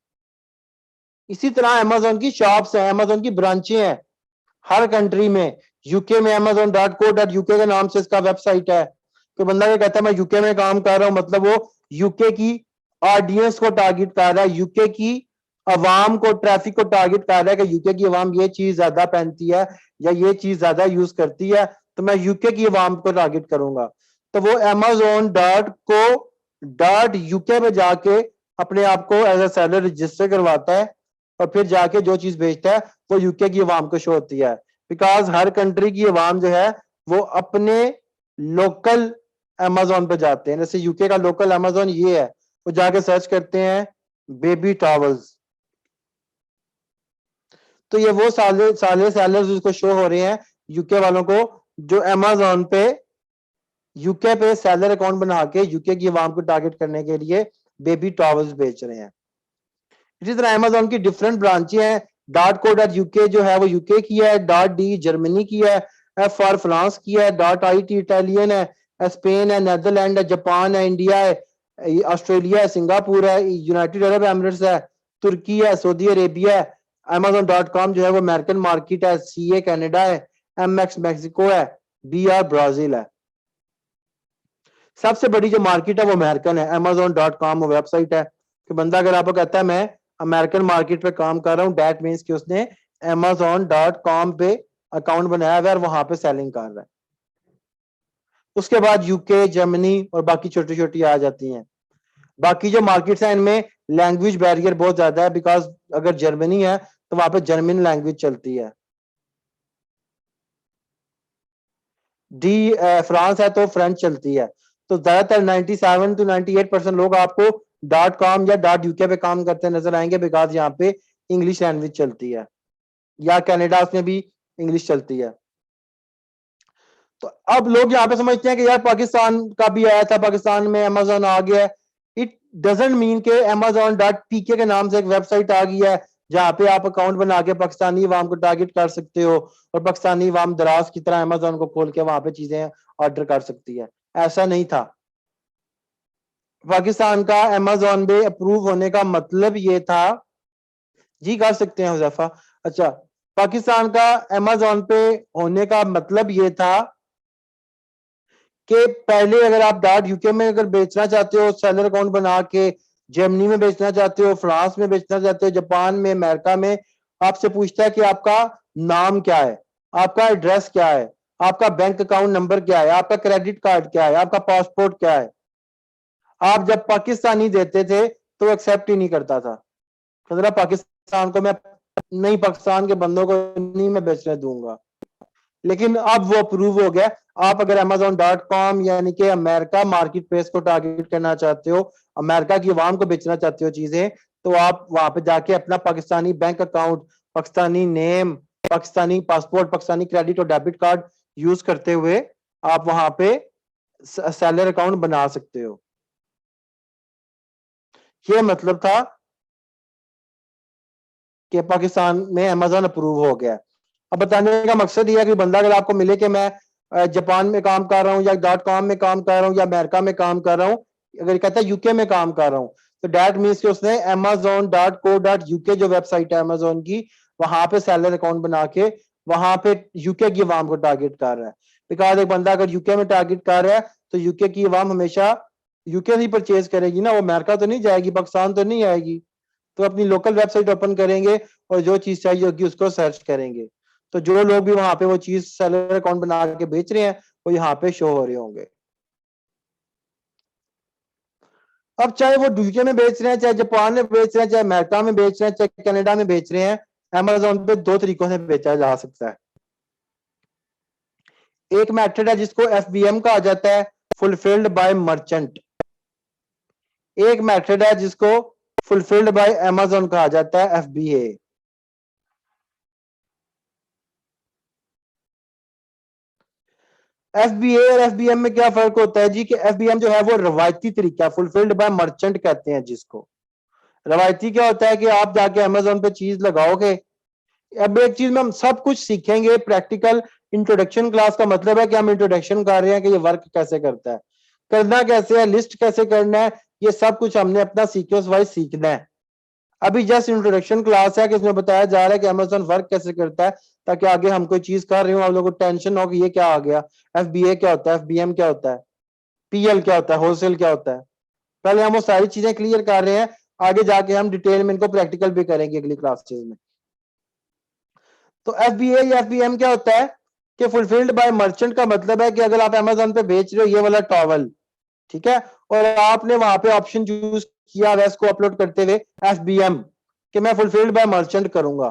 इसी तरह अमेजोन की शॉप्स हैं, अमेजोन की ब्रांचें हैं हर कंट्री में। यूके में amazon.co.uk के नाम से इसका वेबसाइट है। तो बंदा क्या कहता है, मैं यूके में काम कर रहा हूं, मतलब वो यूके की ऑडियंस को टारगेट कर रहा है, यूके की अवाम को, ट्रैफिक को टारगेट कर रहा है कि यूके की अवाम ये चीज ज्यादा पहनती है या ये चीज ज्यादा यूज करती है, तो मैं यूके की अवाम को टारगेट करूंगा। तो वो amazon.co.uk में जाके अपने आप को एज ए सेलर रजिस्टर करवाता है, और फिर जाके जो चीज बेचता है वो यूके की अवाम को शो होती है। बिकॉज हर कंट्री की अवाम जो है वो अपने लोकल अमेजोन पे जाते हैं। जैसे यूके का लोकल अमेजोन ये है, वो जाके सर्च करते हैं बेबी टॉवल्स, तो ये वो साले साले सेलर्स उसको शो हो रहे हैं यूके वालों को, जो अमेजोन पे यूके पे सेलर अकाउंट बना के यूके की अवाम को टारगेट करने के लिए बेबी टॉवल्स बेच रहे हैं। इसी तरह अमेजोन की डिफरेंट ब्रांचें हैं। .co.uk जो है वो यूके की है, .d जर्मनी की है, F फॉर फ्रांस की है, .it इटालियन है, स्पेन है, नेदरलैंड है, जापान है, इंडिया है, ऑस्ट्रेलिया है, सिंगापुर है, यूनाइटेड अरब एमिरेट्स है, तुर्की है, सऊदी अरेबिया है। Amazon.com जो है वो अमेरिकन मार्केट है, CA कनाडा है, MX मैक्सिको है, BR ब्राजील है। सबसे बड़ी जो मार्केट है वो अमेरिकन है। Amazon.com वेबसाइट है कि बंदा अगर आपको कहता है मैं अमेरिकन मार्केट पे काम कर रहा हूँ, दैट मीन्स कि उसने Amazon.com पे अकाउंट बनाया हुआ है और वहां पे सेलिंग कर रहा है। उसके बाद यूके, जर्मनी और बाकी छोटी छोटी आ जाती हैं। बाकी जो मार्केट्स हैं इनमें लैंग्वेज बैरियर बहुत ज्यादा है, बिकॉज अगर जर्मनी है तो वहां पे जर्मन लैंग्वेज चलती है। डी फ्रांस है तो फ्रेंच चलती है। तो ज्यादातर 97 to 98% लोग आपको .com या .uk पे काम करते नजर आएंगे, बिकॉज यहाँ पे इंग्लिश लैंग्वेज चलती है, या कनाडा उसमें भी इंग्लिश चलती है। तो अब लोग यहाँ पे समझते हैं कि यार पाकिस्तान का भी आया था, पाकिस्तान में अमेजोन आ गया। इट डजेंट मीन के Amazon.pk के नाम से एक वेबसाइट आ गई है जहां पे आप अकाउंट बना के पाकिस्तानी अवाम को टारगेट कर सकते हो, और पाकिस्तानी अवाम दराज की तरह अमेजोन को खोल के वहां पे चीजें ऑर्डर कर सकती है। ऐसा नहीं था। पाकिस्तान का अमेजोन पे अप्रूव होने का मतलब ये था, जी कर सकते हैं हुजैफा। अच्छा, पाकिस्तान का अमेजोन पे होने का मतलब ये था कि पहले अगर आप .uk में अगर बेचना चाहते हो सेलर अकाउंट बना के, जर्मनी में बेचना चाहते हो, फ्रांस में बेचना चाहते हो, जापान में, अमेरिका में, आपसे पूछता है कि आपका नाम क्या है, आपका एड्रेस क्या है, आपका बैंक अकाउंट नंबर क्या है, आपका क्रेडिट कार्ड क्या है, आपका पासपोर्ट क्या है। आप जब पाकिस्तानी देते थे तो एक्सेप्ट ही नहीं करता था, तो पाकिस्तान को मैं नहीं, पाकिस्तान के बंदों को नहीं मैं बेचने दूंगा। लेकिन अब वो अप्रूव हो गया। आप अगर Amazon.com यानी कि अमेरिका मार्केट प्लेस को टारगेट करना चाहते हो, अमेरिका की अवाम को बेचना चाहते हो चीजें, तो आप वहां पे जाके अपना Pakistani bank account, Pakistani name, Pakistani passport, Pakistani credit और डेबिट कार्ड यूज करते हुए आप वहां पे सेलर अकाउंट बना सकते हो। ये मतलब था कि पाकिस्तान में अमेजोन अप्रूव हो गया। अब बताने का मकसद ये है कि बंदा अगर आपको मिले कि मैं जापान में काम कर रहा हूँ या .com में काम कर रहा हूँ या अमेरिका में काम कर रहा हूँ, अगर कहता है यूके में काम कर रहा हूँ, तो डैट मीन्स कि उसने amazon.co.uk जो वेबसाइट है अमेजोन की, वहां पे सेलर अकाउंट बना के वहां पे यूके की अवाम को टारगेट कर रहा है। बिकॉज एक बंदा अगर यूके में टारगेट कर रहा है तो यूके की अवाम हमेशा यूके से परचेज करेगी ना, वो अमेरिका तो नहीं जाएगी, पाकिस्तान तो नहीं आएगी। तो अपनी लोकल वेबसाइट ओपन करेंगे और जो चीज चाहिए होगी उसको सर्च करेंगे। तो जो लोग भी वहां पे वो चीज सेलर अकाउंट बना के बेच रहे हैं वो यहाँ पे शो हो रहे होंगे। अब चाहे वो यूके में बेच रहे हैं, चाहे जापान में बेच रहे हैं, चाहे अमेरिका में बेच रहे हैं, चाहे कनाडा में बेच रहे हैं, अमेजोन पे दो तरीकों से बेचा जा सकता है। एक मेथड है जिसको FBM कहा जाता है, फुलफिल्ड बाय मर्चेंट। एक मेथड है जिसको फुलफिल्ड बाय अमेजोन कहा जाता है, FBA। FBA और FBM में क्या फर्क होता है जी? कि FBM जो है वो रवायती तरीका, फुलफिल्ड बाय मर्चेंट कहते हैं जिसको। रवायती क्या होता है कि आप जाके अमेजोन पे चीज लगाओगे। अब एक चीज में हम सब कुछ सीखेंगे प्रैक्टिकल। इंट्रोडक्शन क्लास का मतलब है कि हम इंट्रोडक्शन कर रहे हैं कि ये वर्क कैसे करता है, करना कैसे है, लिस्ट कैसे करना है, ये सब कुछ हमने अपना सीक्वेंस वाइज सीखना है। अभी जस्ट इंट्रोडक्शन क्लास है कि इसमें बताया जा रहा है कि अमेजोन वर्क कैसे करता है, ताकि आगे हम कोई चीज कर रहे हो आप लोगों को टेंशन हो कि ये क्या आ गया, FBA क्या होता है, FBM क्या होता है, PL क्या होता है, होलसेल क्या होता है। पहले हम वो सारी चीजें क्लियर कर रहे हैं, आगे जाके हम डिटेल में इनको प्रैक्टिकल भी करेंगे अगली क्लासेस में। तो FBA या FBM क्या होता है कि फुलफिल्ड बाय मर्चेंट का मतलब है कि अगर आप अमेजोन पे बेच रहे हो ये वाला टॉवल, ठीक है, और आपने वहां पे ऑप्शन चूज किया है इसको अपलोड करते हुए FBM कि मैं फुलफिल्ड बाय मर्चेंट करूंगा,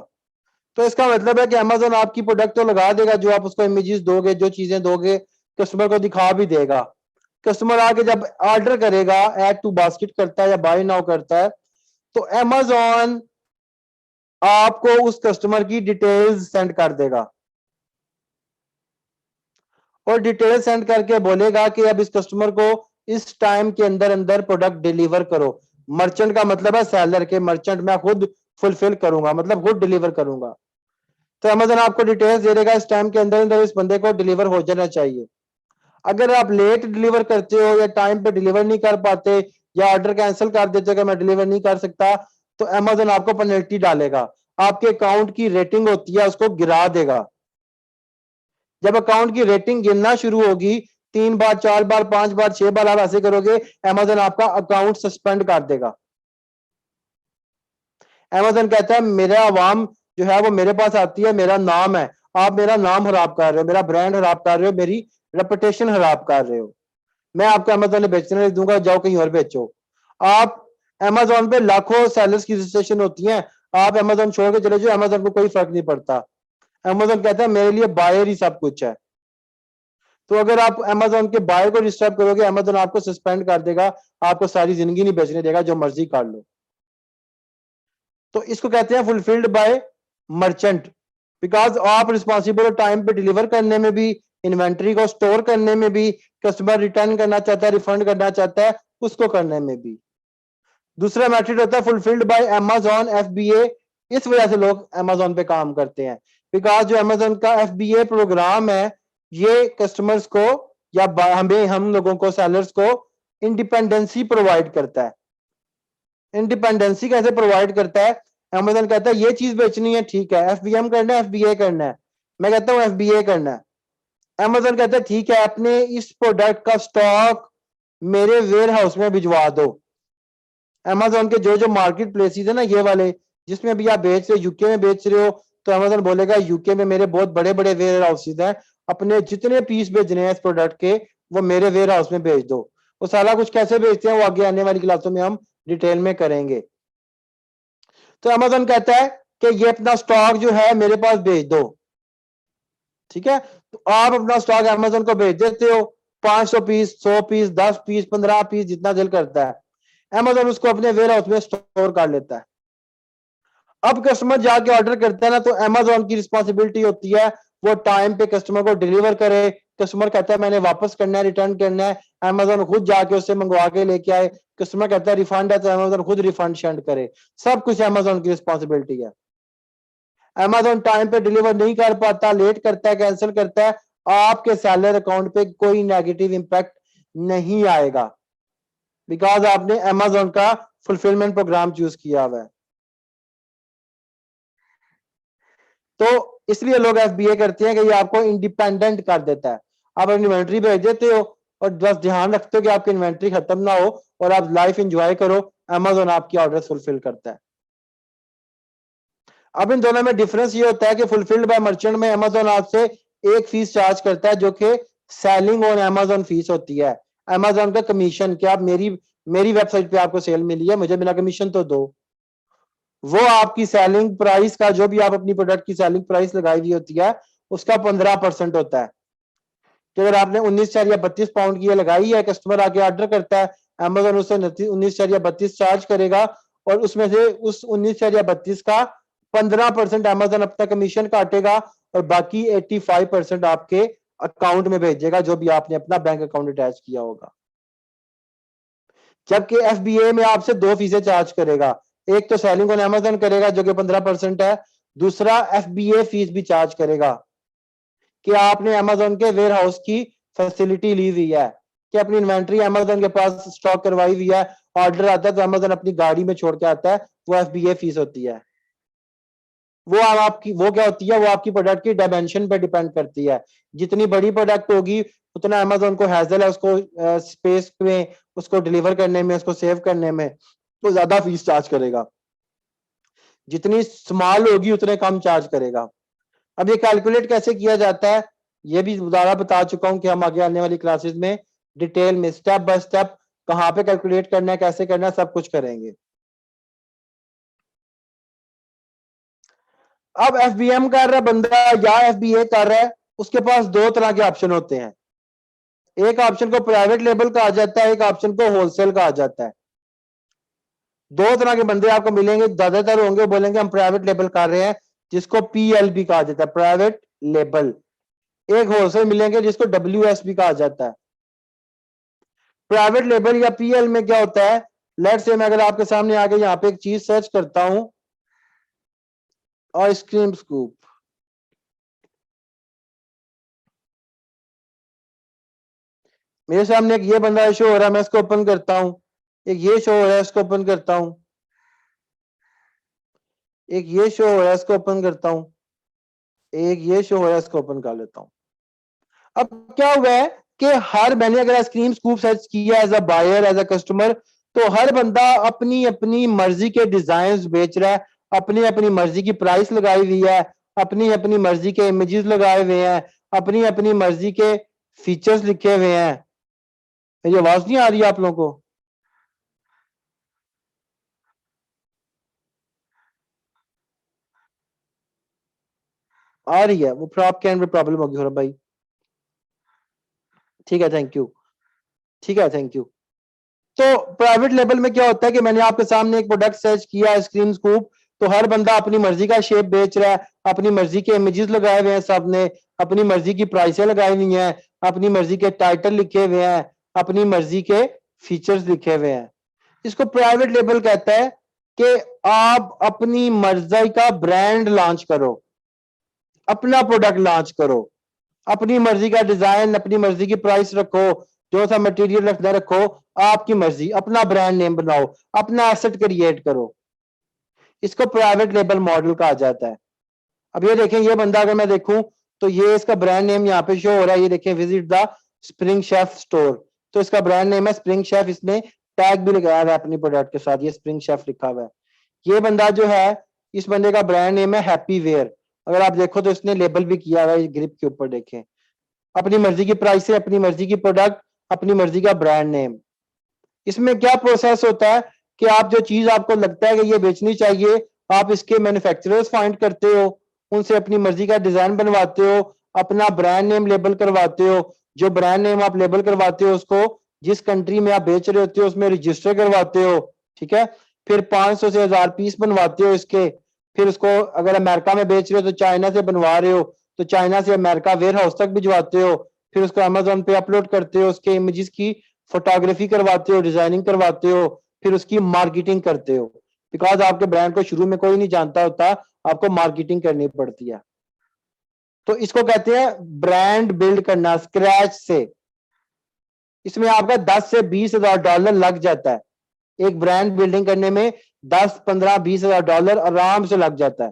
तो इसका मतलब है कि अमेजोन आपकी प्रोडक्ट तो लगा देगा, जो आप उसको इमेजेस दोगे, जो चीजें दोगे, कस्टमर को दिखा भी देगा। कस्टमर आके जब ऑर्डर करेगा, ऐड टू बास्केट करता है या बाय नाउ करता है, तो अमेजोन आपको उस कस्टमर की डिटेल्स सेंड कर देगा और डिटेल सेंड करके बोलेगा कि अब इस कस्टमर को इस टाइम के अंदर अंदर प्रोडक्ट डिलीवर करो। मर्चेंट का मतलब है सेलर के, मर्चेंट मैं खुद फुलफिल करूंगा, मतलब खुद डिलीवर करूंगा। तो अमेजन आपको डिटेल्स दे देगा इस टाइम के अंदर अंदर इस बंदे को डिलीवर हो जाना चाहिए। अगर आप लेट डिलीवर करते हो या टाइम पे डिलीवर नहीं कर पाते या ऑर्डर कैंसिल कर देते हो कि मैं डिलीवर नहीं कर सकता, तो अमेजन आपको पेनल्टी डालेगा, आपके अकाउंट की रेटिंग होती है उसको गिरा देगा। जब अकाउंट की रेटिंग गिरना शुरू होगी, 3 बार 4 बार 5 बार 6 बार आप ऐसे करोगे, अमेजन आपका अकाउंट सस्पेंड कर देगा। अमेजन कहता है मेरा अवाम जो है वो मेरे पास आती है, मेरा नाम है, आप मेरा नाम खराब कर रहे हो, मेरा ब्रांड खराब कर रहे हो, मेरी रेपुटेशन खराब कर रहे हो, मैं आपको अमेजोन में बेचने नहीं दूंगा, जाओ कहीं और बेचो। आप अमेजोन पे लाखों सेलर्स की रजिस्ट्रेशन होती है, आप अमेजोन छोड़ के चले जाओ, अमेजोन को कोई फर्क नहीं पड़ता। अमेजोन कहता है मेरे लिए बायर ही सब कुछ है। तो अगर आप अमेजोन के बायर को डिस्टर्ब करोगे, अमेजोन आपको सस्पेंड कर देगा, आपको सारी जिंदगी नहीं बेचने देगा, जो मर्जी कर लो। तो इसको कहते हैं फुलफिल्ड बाय मर्चेंट, बिकॉज आप रिस्पॉन्सिबल टाइम पे डिलीवर करने में भी, इन्वेंट्री को स्टोर करने में भी, कस्टमर रिटर्न करना चाहता है, रिफंड करना चाहता है, उसको करने में भी। दूसरा मेथड होता है फुलफिल्ड बाय अमेजोन, FBA। इस वजह से लोग अमेजोन पे काम करते हैं, बिकॉज जो अमेजोन का FBA प्रोग्राम है, ये कस्टमर्स को या हमें, हम लोगों को, सेलर्स को इंडिपेंडेंसी प्रोवाइड करता है। इंडिपेंडेंसी कैसे प्रोवाइड करता है? अमेजन कहता है ये चीज बेचनी है, ठीक है, FBM करना है, FBA करना है, मैं कहता हूँ FBA करना है। अमेजन कहता है ठीक है, अपने इस प्रोडक्ट का स्टॉक मेरे वेयर हाउस में भिजवा दो। अमेजोन के जो जो मार्केट प्लेसेस है ना, ये वाले जिसमें अभी आप बेच रहे हो, यूके में बेच रहे हो, तो अमेजोन बोलेगा यूके में मेरे बहुत बड़े बड़े वेयर हाउसेज हैं, अपने जितने पीस भेजने हैं इस प्रोडक्ट के वो मेरे वेयर हाउस में भेज दो। वो सारा कुछ कैसे भेजते हैं वो आगे आने वाली क्लासों में हम डिटेल में करेंगे। तो अमेजोन कहता है कि ये अपना स्टॉक जो है मेरे पास भेज दो, ठीक है। तो आप अपना स्टॉक अमेजोन को भेज देते हो, 500 पीस, 100 पीस, 10 पीस, 15 पीस, जितना दिल करता है। अमेजोन उसको अपने वेयर हाउस में स्टोर कर लेता है। अब कस्टमर जाके ऑर्डर करता है ना, तो अमेजोन की रिस्पॉन्सिबिलिटी होती है वो टाइम पे कस्टमर को डिलीवर करे। कस्टमर कहता है मैंने वापस करना है, रिटर्न करना है, अमेजोन खुद जाके उससे मंगवा के लेके आए। कस्टमर कहता है रिफंड है, तो अमेजोन खुद रिफंड सेंड करे। सब कुछ अमेजोन की रिस्पॉन्सिबिलिटी है। अमेजोन टाइम पे डिलीवर नहीं कर पाता, लेट करता है, कैंसिल करता है, आपके सेलर अकाउंट पे कोई नेगेटिव इंपैक्ट नहीं आएगा, बिकॉज आपने अमेजोन का फुलफिलमेंट प्रोग्राम चूज किया हुआ है। तो इसलिए लोग एफबीए करते हैं कि ये आपको इंडिपेंडेंट कर देता है। आप इन्वेंट्री भेज देते हो और बस ध्यान रखते हो कि आपकी इन्वेंट्री खत्म ना हो और आप लाइफ एंजॉय करो, अमेजोन आपकी ऑर्डर फुलफिल करता है। अब इन दोनों में डिफरेंस ये होता है कि फुलफिल्ड बाय मर्चेंट में अमेजोन आपसे एक फीस चार्ज करता है जो कि सेलिंग ऑन अमेजोन फीस होती है, अमेजोन का कमीशन। कि आप मेरी वेबसाइट पे आपको सेल मिली है, मुझे बिना कमीशन तो दो। वो आपकी सेलिंग प्राइस का, जो भी आप अपनी प्रोडक्ट की सेलिंग प्राइस लगाई हुई होती है, उसका 15% होता है। कि अगर आपने 19 या 32 पाउंड की लगाई है, कस्टमर आके ऑर्डर करता है, अमेजोन उससे 19 या 32 चार्ज करेगा और उसमें से उस 19 या 32 का 15% अमेजोन अपना कमीशन काटेगा और बाकी 85% आपके अकाउंट में भेजेगा, जो भी आपने अपना बैंक अकाउंट अटैच किया होगा। जबकि एफबीए में आपसे दो फीसें चार्ज करेगा, एक तो सेलिंग ऑन अमेजोन करेगा जो कि 15% है, दूसरा एफबीए फीस भी चार्ज करेगा कि आपने अमेजोन के वेयर हाउस की फैसिलिटी ली हुई है, कि अपनी इन्वेंट्री अमेजोन के पास स्टॉक करवाई हुई है, ऑर्डर आता है तो अमेजोन अपनी गाड़ी में छोड़ के आता है, वो एफबीए फीस होती है। वो आपकी वो क्या होती है, वो आपकी प्रोडक्ट की डायमेंशन पे डिपेंड करती है। जितनी बड़ी प्रोडक्ट होगी उतना अमेजोन को हैजल है उसको स्पेस में, उसको डिलीवर करने में, उसको सेव करने में, तो ज्यादा फीस चार्ज करेगा। जितनी स्मॉल होगी उतने कम चार्ज करेगा। अब ये कैलकुलेट कैसे किया जाता है, ये भी दोबारा बता चुका हूं कि हम आगे आने वाली क्लासेस में डिटेल में स्टेप बाय स्टेप कहां पे कैलकुलेट करना है, कैसे करना है, सब कुछ करेंगे। अब एफबीएम कर रहा है बंदा या एफबीए कर रहा है, उसके पास दो तरह के ऑप्शन होते हैं। एक ऑप्शन को प्राइवेट लेबल कहा जाता है, एक ऑप्शन को होलसेल कहा जाता है। दो तरह के बंदे आपको मिलेंगे, ज्यादातर होंगे बोलेंगे हम प्राइवेट लेबल कर रहे हैं, जिसको पीएलबी कहा जाता है, प्राइवेट लेबल। एक होलसेल मिलेंगे जिसको डब्ल्यूएसबी कहा जाता है। प्राइवेट लेबल या पीएल में क्या होता है, लेट से मैं अगर आपके सामने आके यहाँ पे एक चीज सर्च करता हूं, आइसक्रीम स्कूप, मेरे सामने एक ये बंदा शो हो रहा है, मैं इसको ओपन करता हूं, एक ये शो हो रहा है, इसको ओपन करता हूं, एक ये शो हो रहा है, इसको ओपन करता हूं, एक ये शो हो रहा है, इसको ओपन कर लेता हूं। अब क्या हुआ है कि हर मैंने अगर आइसक्रीम स्कूप सर्च किया as a buyer, as a customer, तो हर बंदा अपनी अपनी मर्जी के डिजाइन बेच रहा है, अपनी अपनी मर्जी की प्राइस लगाई हुई है, अपनी अपनी मर्जी के इमेजेस लगाए हुए हैं, अपनी अपनी मर्जी के फीचर्स लिखे हुए हैं। ये आवाज नहीं आ रही आप लोगों को? आ रही है, वो आपके एंड में प्रॉब्लम होगी हो भाई। ठीक है, थैंक यू। ठीक है, थैंक यू। तो प्राइवेट लेवल में क्या होता है कि मैंने आपके सामने एक प्रोडक्ट सर्च किया आइसक्रीम स्कूप, तो हर बंदा अपनी मर्जी का शेप बेच रहा है, अपनी मर्जी के इमेजेस लगाए हुए हैं, सबने अपनी मर्जी की प्राइसें लगाई हुई हैं, अपनी मर्जी के टाइटल लिखे हुए हैं, अपनी मर्जी के फीचर्स लिखे हुए हैं। इसको प्राइवेट लेबल कहता है कि आप अपनी मर्जी का ब्रांड लॉन्च करो, अपना प्रोडक्ट लॉन्च करो, अपनी मर्जी का डिजाइन, अपनी मर्जी की प्राइस रखो, जो सा मटेरियल रखना रखो, आपकी मर्जी, अपना ब्रांड नेम बनाओ, अपना एसेट क्रिएट करो। इसको प्राइवेट लेबल मॉडल कहा जाता है। अब ये देखें, ये बंदा अगर मैं देखूं तो ये इसका ब्रांड नेम यहाँ पे शो हो रहा है, ये देखें visit the spring chef store, तो इसका ब्रांड नेम है स्प्रिंग शेफ, इसने टैग भी लगाया हुआ है अपनी प्रोडक्ट के साथ, ये स्प्रिंग शेफ लिखा हुआ है। ये बंदा जो है, इस बंदे का ब्रांड नेम है हैप्पी वेयर, अगर आप देखो तो इसने लेबल भी किया हुआ है ग्रिप के ऊपर, देखें अपनी मर्जी की प्राइस है, अपनी मर्जी की प्रोडक्ट, अपनी मर्जी का ब्रांड नेम। इसमें क्या प्रोसेस होता है कि आप जो चीज आपको लगता है कि ये बेचनी चाहिए, आप इसके मैन्युफैक्चरर्स फाइंड करते हो, उनसे अपनी मर्जी का डिजाइन बनवाते हो, अपना ब्रांड नेम लेबल करवाते हो, जो ब्रांड नेम आप लेबल करवाते हो उसको जिस कंट्री में आप बेच रहे होते हो उसमें रजिस्टर करवाते हो, ठीक है। फिर 500 से 1000 पीस बनवाते हो इसके, फिर उसको अगर अमेरिका में बेच रहे हो तो चाइना से बनवा रहे हो तो चाइना से अमेरिका वेयर हाउस तक भिजवाते हो, फिर उसको अमेजोन पे अपलोड करते हो, उसके इमेजेस की फोटोग्राफी करवाते हो, डिजाइनिंग करवाते हो, फिर उसकी मार्केटिंग करते हो। बिकॉज आपके ब्रांड को शुरू में कोई नहीं जानता होता, आपको मार्केटिंग करनी पड़ती है। तो इसको कहते हैं ब्रांड बिल्ड करना स्क्रैच से। इसमें आपका 10 से 20 हजार डॉलर लग जाता है। एक ब्रांड बिल्डिंग करने में 10, 15, 20 हजार डॉलर आराम से लग जाता है।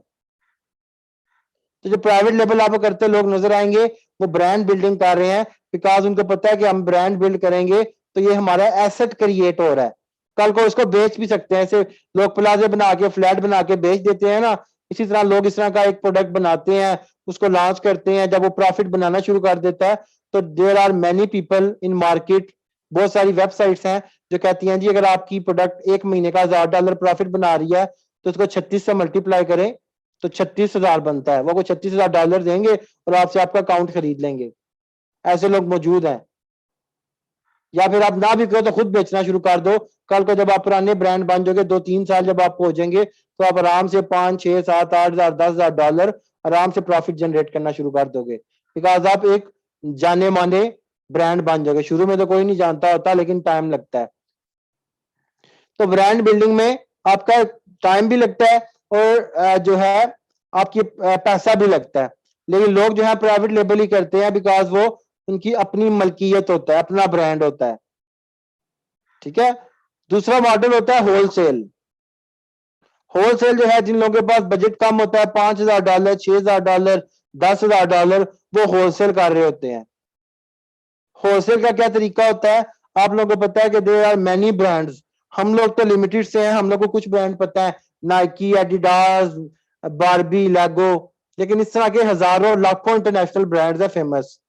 तो जो प्राइवेट लेवल आप करते लोग नजर आएंगे वो ब्रांड बिल्डिंग कर रहे हैं, बिकॉज उनको पता है कि हम ब्रांड बिल्ड करेंगे तो ये हमारा एसेट क्रिएट हो रहा है, कल को इसको बेच भी सकते हैं। ऐसे लोग प्लाजे बना के फ्लैट बना के बेच देते हैं ना, इसी तरह लोग इस तरह का एक प्रोडक्ट बनाते हैं, उसको लॉन्च करते हैं, जब वो प्रॉफिट बनाना शुरू कर देता है तो there are many people in market, बहुत सारी वेबसाइट्स हैं जो कहती हैं जी अगर आपकी प्रोडक्ट एक महीने का $1000 प्रॉफिट बना रही है तो उसको 36 से मल्टीप्लाई करें तो 36,000 बनता है। वो को $36,000 देंगे और आपसे आपका अकाउंट खरीद लेंगे। ऐसे लोग मौजूद हैं। या फिर आप ना भी करो तो खुद बेचना शुरू कर दो, कल को जब आप पुराने ब्रांड बन जाओगे 2-3 साल जब आप पहुंचेंगे तो आप आराम से 5, 6, 7, 8 हजार, $10,000 आराम से प्रॉफिट जनरेट करना शुरू कर दोगे, बिकॉज आप एक जाने माने ब्रांड बन जाओगे। शुरू में तो कोई नहीं जानता होता लेकिन टाइम लगता है। तो ब्रांड बिल्डिंग में आपका टाइम भी लगता है और जो है आपकी पैसा भी लगता है, लेकिन लोग जो है प्राइवेट लेबल ही करते हैं बिकॉज वो उनकी अपनी मलकियत होता है, अपना ब्रांड होता है। ठीक है। दूसरा मॉडल होता है होलसेल। होलसेल जो है जिन लोगों के पास बजट कम होता है, $5,000, $6,000, $10,000, वो होलसेल कर रहे होते हैं। होलसेल का क्या तरीका होता है, आप लोगों को पता है कि देयर आर मैनी ब्रांड्स। हम लोग तो लिमिटेड से हैं, हम लोग को कुछ ब्रांड पता है, नाइकी, एडिडास, बारबी, लेगो, लेकिन इस तरह के हजारों लाखों इंटरनेशनल ब्रांड्स है फेमस,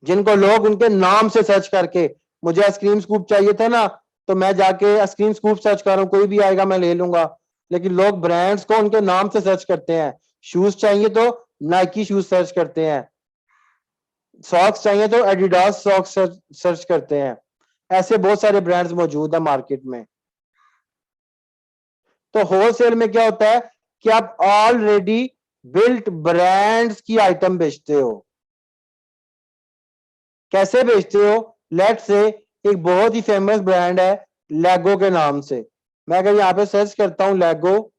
जिनको लोग उनके नाम से सर्च करके, मुझे आइसक्रीम स्कूप चाहिए था ना तो मैं जाके आइसक्रीम स्कूप सर्च कर रहा हूँ, कोई भी आएगा मैं ले लूंगा, लेकिन लोग ब्रांड्स को उनके नाम से सर्च करते हैं। शूज चाहिए तो नाइकी शूज सर्च करते हैं, सॉक्स चाहिए तो एडिडास सॉक्स सर्च करते हैं। ऐसे बहुत सारे ब्रांड्स मौजूद है मार्केट में। तो होलसेल में क्या होता है कि आप ऑलरेडी बिल्ट ब्रांड्स की आइटम बेचते हो। कैसे बेचते हो, लेट से एक बहुत ही फेमस ब्रांड है लेगो के नाम से, मैं अगर यहाँ पे सर्च करता हूं लेगो,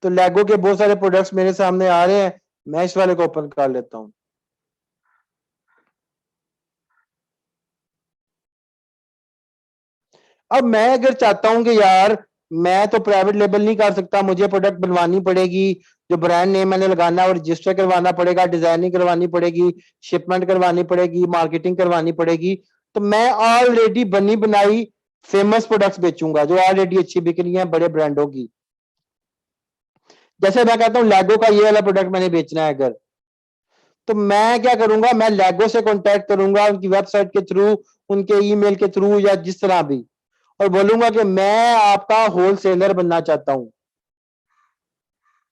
तो लेगो के बहुत सारे प्रोडक्ट्स मेरे सामने आ रहे हैं। मैं इस वाले को ओपन कर लेता हूं। अब मैं अगर चाहता हूं कि यार मैं तो प्राइवेट लेबल नहीं कर सकता, मुझे प्रोडक्ट बनवानी पड़ेगी, जो ब्रांड नेम मैंने लगाना है और रजिस्टर करवाना पड़ेगा, डिजाइनिंग करवानी पड़ेगी, शिपमेंट करवानी पड़ेगी, मार्केटिंग करवानी पड़ेगी, तो मैं ऑलरेडी बनी बनाई फेमस प्रोडक्ट्स बेचूंगा जो ऑलरेडी अच्छी बिक रही है बड़े ब्रांडों की। जैसे मैं कहता हूँ लेगो का ये वाला प्रोडक्ट मैंने बेचना है अगर, तो मैं क्या करूंगा, मैं लेगो से कांटेक्ट करूंगा उनकी वेबसाइट के थ्रू, उनके ईमेल के थ्रू या जिस तरह भी, और बोलूंगा कि मैं आपका होलसेलर बनना चाहता हूं,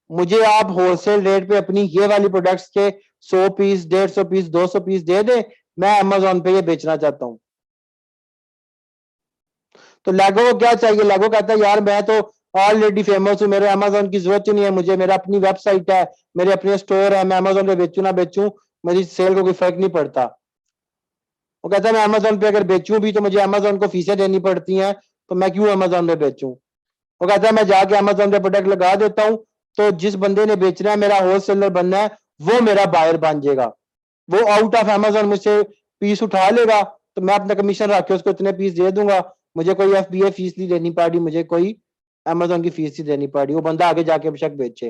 मुझे आप होलसेल रेट पे अपनी ये वाली प्रोडक्ट्स के 100 पीस, 150 पीस, 200 पीस दे दे, मैं अमेजोन पे ये बेचना चाहता हूं। तो लेगो को क्या चाहिए, लेगो कहता है यार मैं तो ऑलरेडी फेमस हूं, मेरे अमेजोन की जरूरत ही नहीं है, मुझे मेरा अपनी वेबसाइट है, मेरे अपने स्टोर है, मैं अमेजोन पे बेचू ना बेचूं मेरी सेल को कोई फर्क नहीं पड़ता। वो कहता है मैं अमेजोन पे अगर बेचूं भी तो मुझे अमेजोन को फीसें देनी पड़ती हैं, तो मैं क्यों अमेजोन पे बेचूं। वो कहता है मैं जाके अमेजोन पे प्रोडक्ट लगा देता हूं, तो जिस बंदे ने बेचना है, मेरा होलसेलर बनना है, वो मेरा बायर बन जाएगा, वो आउट ऑफ अमेजोन मुझसे पीस उठा लेगा, तो मैं अपना कमीशन रख के उसको इतने पीस दे दूंगा, मुझे कोई FBA फीस नहीं देनी पड़ी, मुझे कोई अमेजोन की फीस नहीं देनी पड़ी, वो बंदा आगे जाके बेशक बेचे।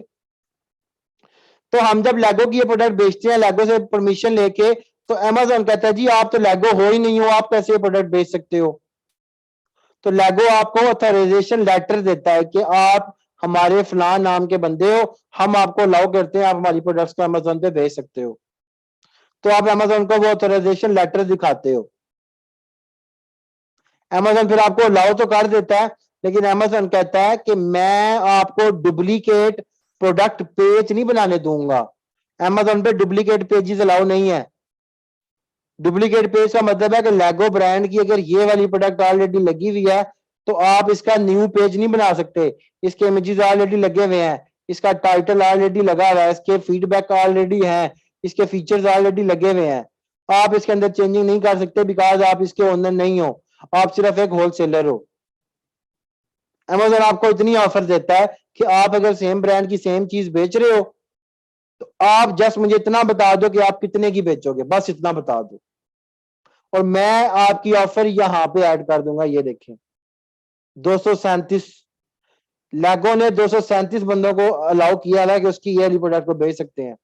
तो हम जब लेगो की ये प्रोडक्ट बेचते हैं लेगो से परमिशन लेके, तो अमेजोन कहता है जी आप तो लेगो हो ही नहीं हो, आप कैसे ये प्रोडक्ट बेच सकते हो। तो लेगो आपको ऑथराइजेशन लेटर देता है कि आप हमारे फलान नाम के बंदे हो, हम आपको अलाउ करते हैं, आप हमारी प्रोडक्ट्स को अमेजोन पे बेच सकते हो। तो आप अमेजोन को वो ऑथराइजेशन लेटर दिखाते हो, अमेजोन फिर आपको अलाउ तो कर देता है, लेकिन अमेजोन कहता है कि मैं आपको डुप्लीकेट प्रोडक्ट पेज नहीं बनाने दूंगा। Amazon पे डुप्लीकेट पेजेस अलाउ नहीं है। डुप्लीकेट पेज का मतलब है कि लेगो ब्रांड की अगर ये वाली प्रोडक्ट ऑलरेडी लगी हुई है तो आप इसका न्यू पेज नहीं बना सकते। इसके इमेजेस ऑलरेडी लगे हुए हैं, इसका टाइटल ऑलरेडी लगा हुआ है, इसके फीडबैक ऑलरेडी है, इसके फीचर्स ऑलरेडी लगे हुए हैं। आप इसके अंदर चेंजिंग नहीं कर सकते बिकॉज आप इसके ओनर नहीं हो, आप सिर्फ एक होलसेलर हो। अमेजोन आपको इतनी ऑफर देता है कि आप अगर सेम ब्रांड की सेम चीज बेच रहे हो तो आप जस्ट मुझे इतना बता दो कि आप कितने की बेचोगे, बस इतना बता दो और मैं आपकी ऑफर यहां पे ऐड कर दूंगा। ये देखें 237, लेगो ने 237 बंदों को अलाउ किया है कि उसकी ये प्रोडक्ट को बेच सकते हैं।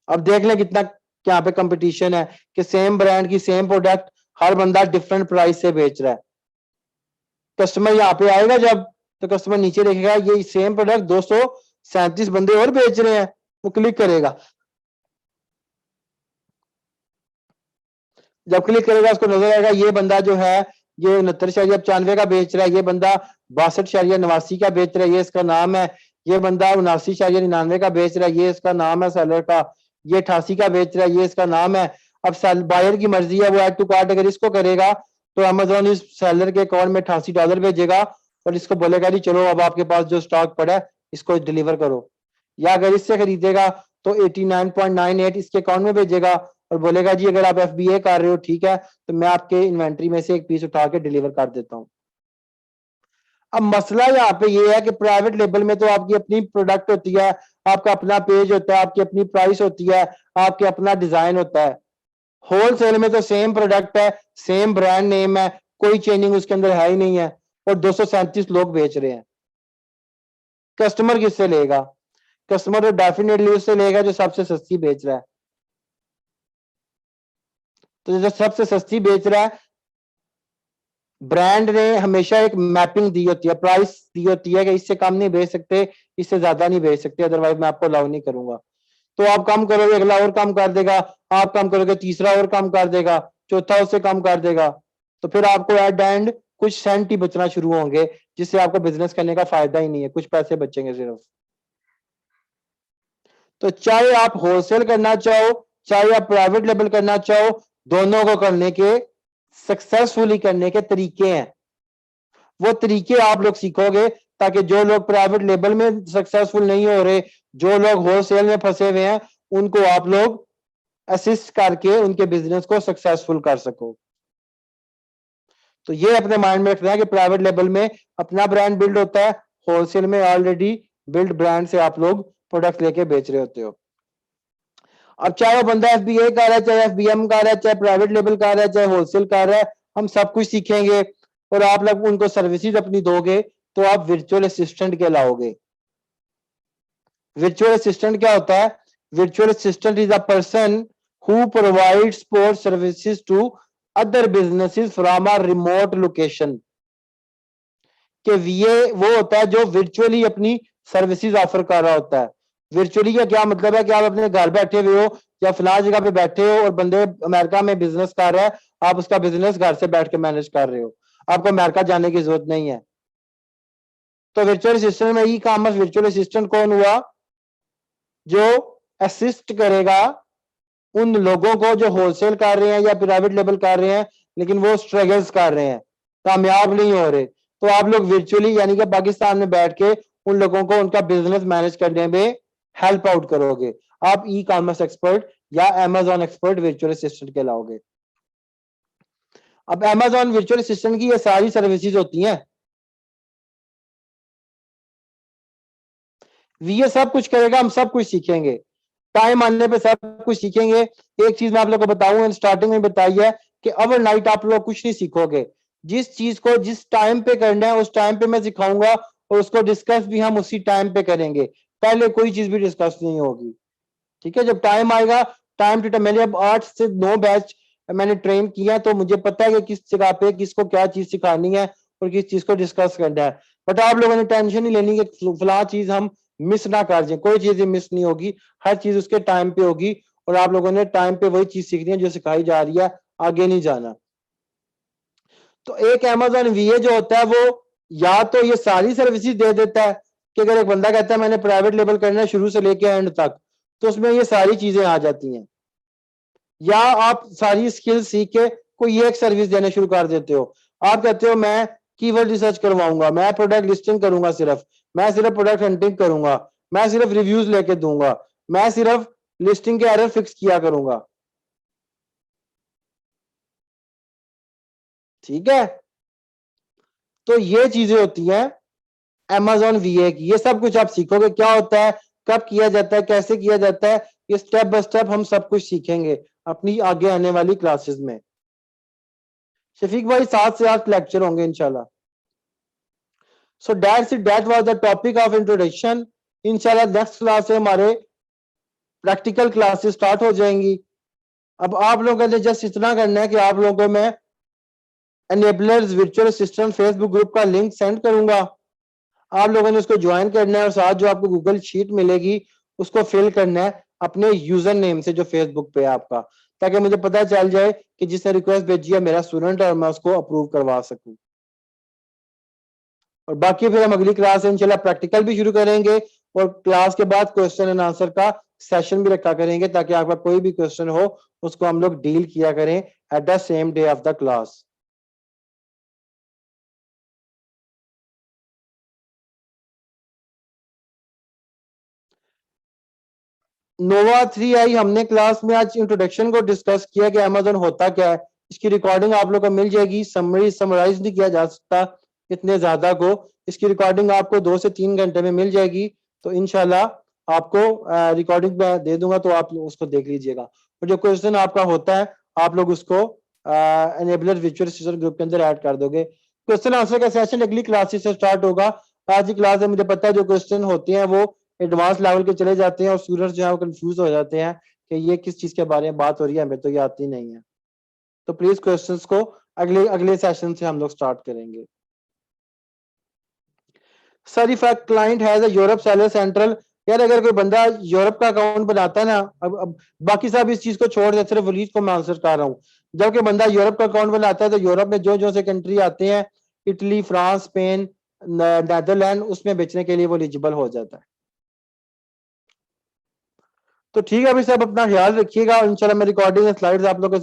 अब देख लें कितना यहाँ पे कंपटीशन है कि सेम ब्रांड की सेम प्रोडक्ट हर बंदा डिफरेंट प्राइस से बेच रहा है। कस्टमर यहाँ पे आएगा जब तो कस्टमर नीचे देखेगा ये सेम प्रोडक्ट 237 बंदे और बेच रहे हैं, वो क्लिक करेगा। जब क्लिक करेगा उसको नजर आएगा ये बंदा जो है ये 69.95 का बेच रहा है, ये बंदा 62.89 का बेच रहा है, ये इसका नाम है। ये बंदा 79.99 का बेच रहा है, ये इसका नाम है सेलर का। ये 88 का बेच रहा है, ये इसका नाम है। अब बायर की मर्जी है, वो ऐड टू कार्ट अगर इसको करेगा तो अमेजोन इस सेलर के अकाउंट में $88 भेजेगा और इसको बोलेगा जी चलो अब आपके पास जो स्टॉक पड़ा है इसको डिलीवर करो। या अगर इससे खरीदेगा तो 89.98 इसके अकाउंट में भेजेगा और बोलेगा जी अगर आप FBA कर रहे हो ठीक है तो मैं आपके इन्वेंट्री में से एक पीस उठा के डिलीवर कर देता हूं। अब मसला यहाँ पे ये है कि प्राइवेट लेबल में तो आपकी अपनी प्रोडक्ट होती है, आपका अपना पेज होता है, आपकी अपनी प्राइस होती है, आपके अपना डिजाइन होता है। होलसेल में तो सेम प्रोडक्ट है, सेम ब्रांड नेम है, कोई चेंजिंग उसके अंदर है ही नहीं है और 237 लोग बेच रहे हैं। कस्टमर किससे लेगा? कस्टमर तो डेफिनेटली उससे लेगा जो सबसे सस्ती बेच रहा है। तो जो सबसे सस्ती बेच रहा है ब्रांड ने हमेशा एक मैपिंग दी होती है, प्राइस दी होती है कि इससे कम नहीं बेच सकते, इससे ज्यादा नहीं बेच सकते, अदरवाइज मैं आपको अलाउ नहीं करूंगा। तो आप कम करोगे अगला और कम कर देगा, आप कम करोगे तीसरा और कम कर देगा, चौथा उससे कम कर देगा। तो फिर आपको एट एंड कुछ सेंट ही बचना शुरू होंगे जिससे आपको बिजनेस करने का फायदा ही नहीं है, कुछ पैसे बचेंगे सिर्फ। तो चाहे आप होलसेल करना चाहो चाहे आप प्राइवेट लेवल करना चाहो, दोनों को करने के सक्सेसफुली करने के तरीके हैं। वो तरीके आप लोग सीखोगे ताकि जो लोग प्राइवेट लेवल में सक्सेसफुल नहीं हो रहे, जो लोग होलसेल में फंसे हुए हैं, उनको आप लोग असिस्ट करके उनके बिजनेस को सक्सेसफुल कर सको। तो ये अपने माइंड में रखना है कि प्राइवेट लेवल में अपना ब्रांड बिल्ड होता है, होलसेल में ऑलरेडी बिल्ड ब्रांड से आप लोग प्रोडक्ट लेके बेच रहे होते हो। अब चाहे वो बंदा FBA कर रहा है, चाहे FBM कर रहा है, चाहे प्राइवेट लेवल कर रहा है, चाहे होलसेल कर रहा है, हम सब कुछ सीखेंगे और आप लोग उनको सर्विसेज अपनी दोगे तो आप वर्चुअल असिस्टेंट कहलाओगे। वर्चुअल असिस्टेंट क्या होता है? Virtual assistant is a person who provide support services to other businesses from a remote location. कि ये वो होता है जो वर्चुअली अपनी सर्विसेज ऑफर कर रहा होता है। वर्चुअली का क्या मतलब है कि आप अपने घर बैठे हुए हो या फला जगह पे बैठे हो और बंदे अमेरिका में बिजनेस कर रहा है, आप उसका बिजनेस घर से बैठ के मैनेज कर रहे हो, आपको अमेरिका जाने की जरूरत नहीं है। तो वर्चुअल असिस्टेंट में ई कॉमर्स वर्चुअल असिस्टेंट कौन हुआ? जो असिस्ट करेगा उन लोगों को जो होलसेल कर रहे हैं या प्राइवेट लेवल कर रहे हैं लेकिन वो स्ट्रगल्स कर रहे हैं, कामयाब नहीं हो रहे। तो आप लोग वर्चुअली यानी कि पाकिस्तान में बैठ के उन लोगों को उनका बिजनेस मैनेज करने में हेल्प आउट करोगे। आप ई कॉमर्स एक्सपर्ट या अमेजोन एक्सपर्ट वर्चुअल असिस्टेंट कहलाओगे। अब अमेजोन वर्चुअल असिस्टेंट की ये सारी सर्विसेज होती हैं, ये सब कुछ करेगा, हम सब कुछ सीखेंगे, टाइम आने पे सब कुछ सीखेंगे। एक चीज मैं आप लोगों को बताऊं, स्टार्टिंग में बताई है कि ओवरनाइट आप लोग कुछ नहीं सीखोगे। जिस चीज को जिस टाइम पे करना है उस टाइम पे मैं सिखाऊंगा और उसको डिस्कस भी हम उसी टाइम पे करेंगे, पहले कोई चीज भी डिस्कस नहीं होगी। ठीक है, जब टाइम आएगा टाइम टू टाइम, मैंने अब 8 से 9 बैच मैंने ट्रेन किया तो मुझे पता है कि किस जगह पे किसको क्या चीज सिखानी है और किस चीज को डिस्कस करना है। बट आप लोगों ने टेंशन नहीं लेनी कि फला चीज हम मिस ना कर जाए, कोई चीज मिस नहीं होगी, हर चीज उसके टाइम पे होगी और आप लोगों ने टाइम पे वही चीज सीखनी है जो सिखाई जा रही है, आगे नहीं जाना। तो एक Amazon VA जो होता है वो या तो ये सारी सर्विसेज दे देता है कि अगर एक बंदा कहता है मैंने प्राइवेट लेबल करना है शुरू से लेके एंड तक, तो उसमें ये सारी चीजें आ जाती हैं। या आप सारी स्किल सीख के कोई एक सर्विस देना शुरू कर देते हो। आप कहते हो मैं कीवर्ड रिसर्च करवाऊंगा, मैं प्रोडक्ट लिस्टिंग करूंगा, मैं सिर्फ प्रोडक्ट हंटिंग करूंगा, मैं सिर्फ रिव्यूज लेके दूंगा, मैं सिर्फ लिस्टिंग के एरर फिक्स किया करूंगा। ठीक है, तो ये चीजें होती हैं Amazon VA की। ये सब कुछ आप सीखोगे, क्या होता है, कब किया जाता है, कैसे किया जाता है, ये स्टेप बाय स्टेप हम सब कुछ सीखेंगे अपनी आगे आने वाली क्लासेस में। शफीक भाई 7 से 8 लेक्चर होंगे इंशाल्लाह। So that was the topic of introduction. इंशाल्लाह नेक्स्ट क्लास से हमारे प्रैक्टिकल क्लासेस स्टार्ट हो जाएंगी। अब आप लोगों ने जस्ट इतना करना है कि आप लोगों को मैं enablers virtual assistant Facebook group का लिंक सेंड करूंगा। आप लोगों ने उसको ज्वाइन करना है और साथ जो आपको गूगल शीट मिलेगी उसको फिल करना है अपने यूजर नेम से जो फेसबुक पे है आपका, ताकि मुझे पता चल जाए कि जिसने रिक्वेस्ट भेजी है मेरा स्टूडेंट है और मैं उसको अप्रूव करवा सकूं। और बाकी फिर हम अगली क्लास में इंशाल्लाह प्रैक्टिकल भी शुरू करेंगे और क्लास के बाद क्वेश्चन एंड आंसर का सेशन भी रखा करेंगे, ताकि आपका कोई भी क्वेश्चन हो उसको हम लोग डील किया करें at the same day of the class. Nova 3 I हमने क्लास में आज इंट्रोडक्शन को डिस्कस किया कि अमेजोन होता क्या है। इसकी रिकॉर्डिंग आप लोग को मिल जाएगी, समराइज नहीं किया जा सकता इतने ज्यादा को। इसकी रिकॉर्डिंग आपको 2 से 3 घंटे में मिल जाएगी, तो इंशाल्लाह आपको रिकॉर्डिंग में दे दूंगा, तो आप उसको देख लीजिएगा। और जो क्वेश्चन आपका होता है आप लोग उसको एनेबलर वर्चुअल असिस्टेंट ग्रुप के अंदर ऐड कर दोगे। क्वेश्चन आंसर का सेशन अगली क्लासेस से स्टार्ट होगा। आज की क्लास में मुझे पता है जो क्वेश्चन होते हैं वो एडवांस लेवल के चले जाते हैं और स्टूडेंट्स जो है वो कंफ्यूज हो जाते हैं कि ये किस चीज के बारे में बात हो रही है, हमें तो ये आती नहीं है। तो प्लीज क्वेश्चंस को अगले अगले सेशन से हम लोग स्टार्ट करेंगे। Sir if a client has a Europe seller central, यार अगर कोई बंदा यूरोप का अकाउंट बनाता है ना, अब बाकी सब इस चीज को छोड़ दे, सिर्फ वलीद को मैं आंसर कर रहा हूँ। जब कोई बंदा यूरोप का अकाउंट बनाता है तो यूरोप में जो जो से कंट्री आते हैं, इटली, फ्रांस, स्पेन, नेदरलैंड, उसमें बेचने के लिए वो एलिजिबल हो जाता है। तो ठीक है अभी सब अपना ख्याल रखिएगा। इंशाल्लाह मैं रिकॉर्डिंग स्लाइड्स आप लोगों को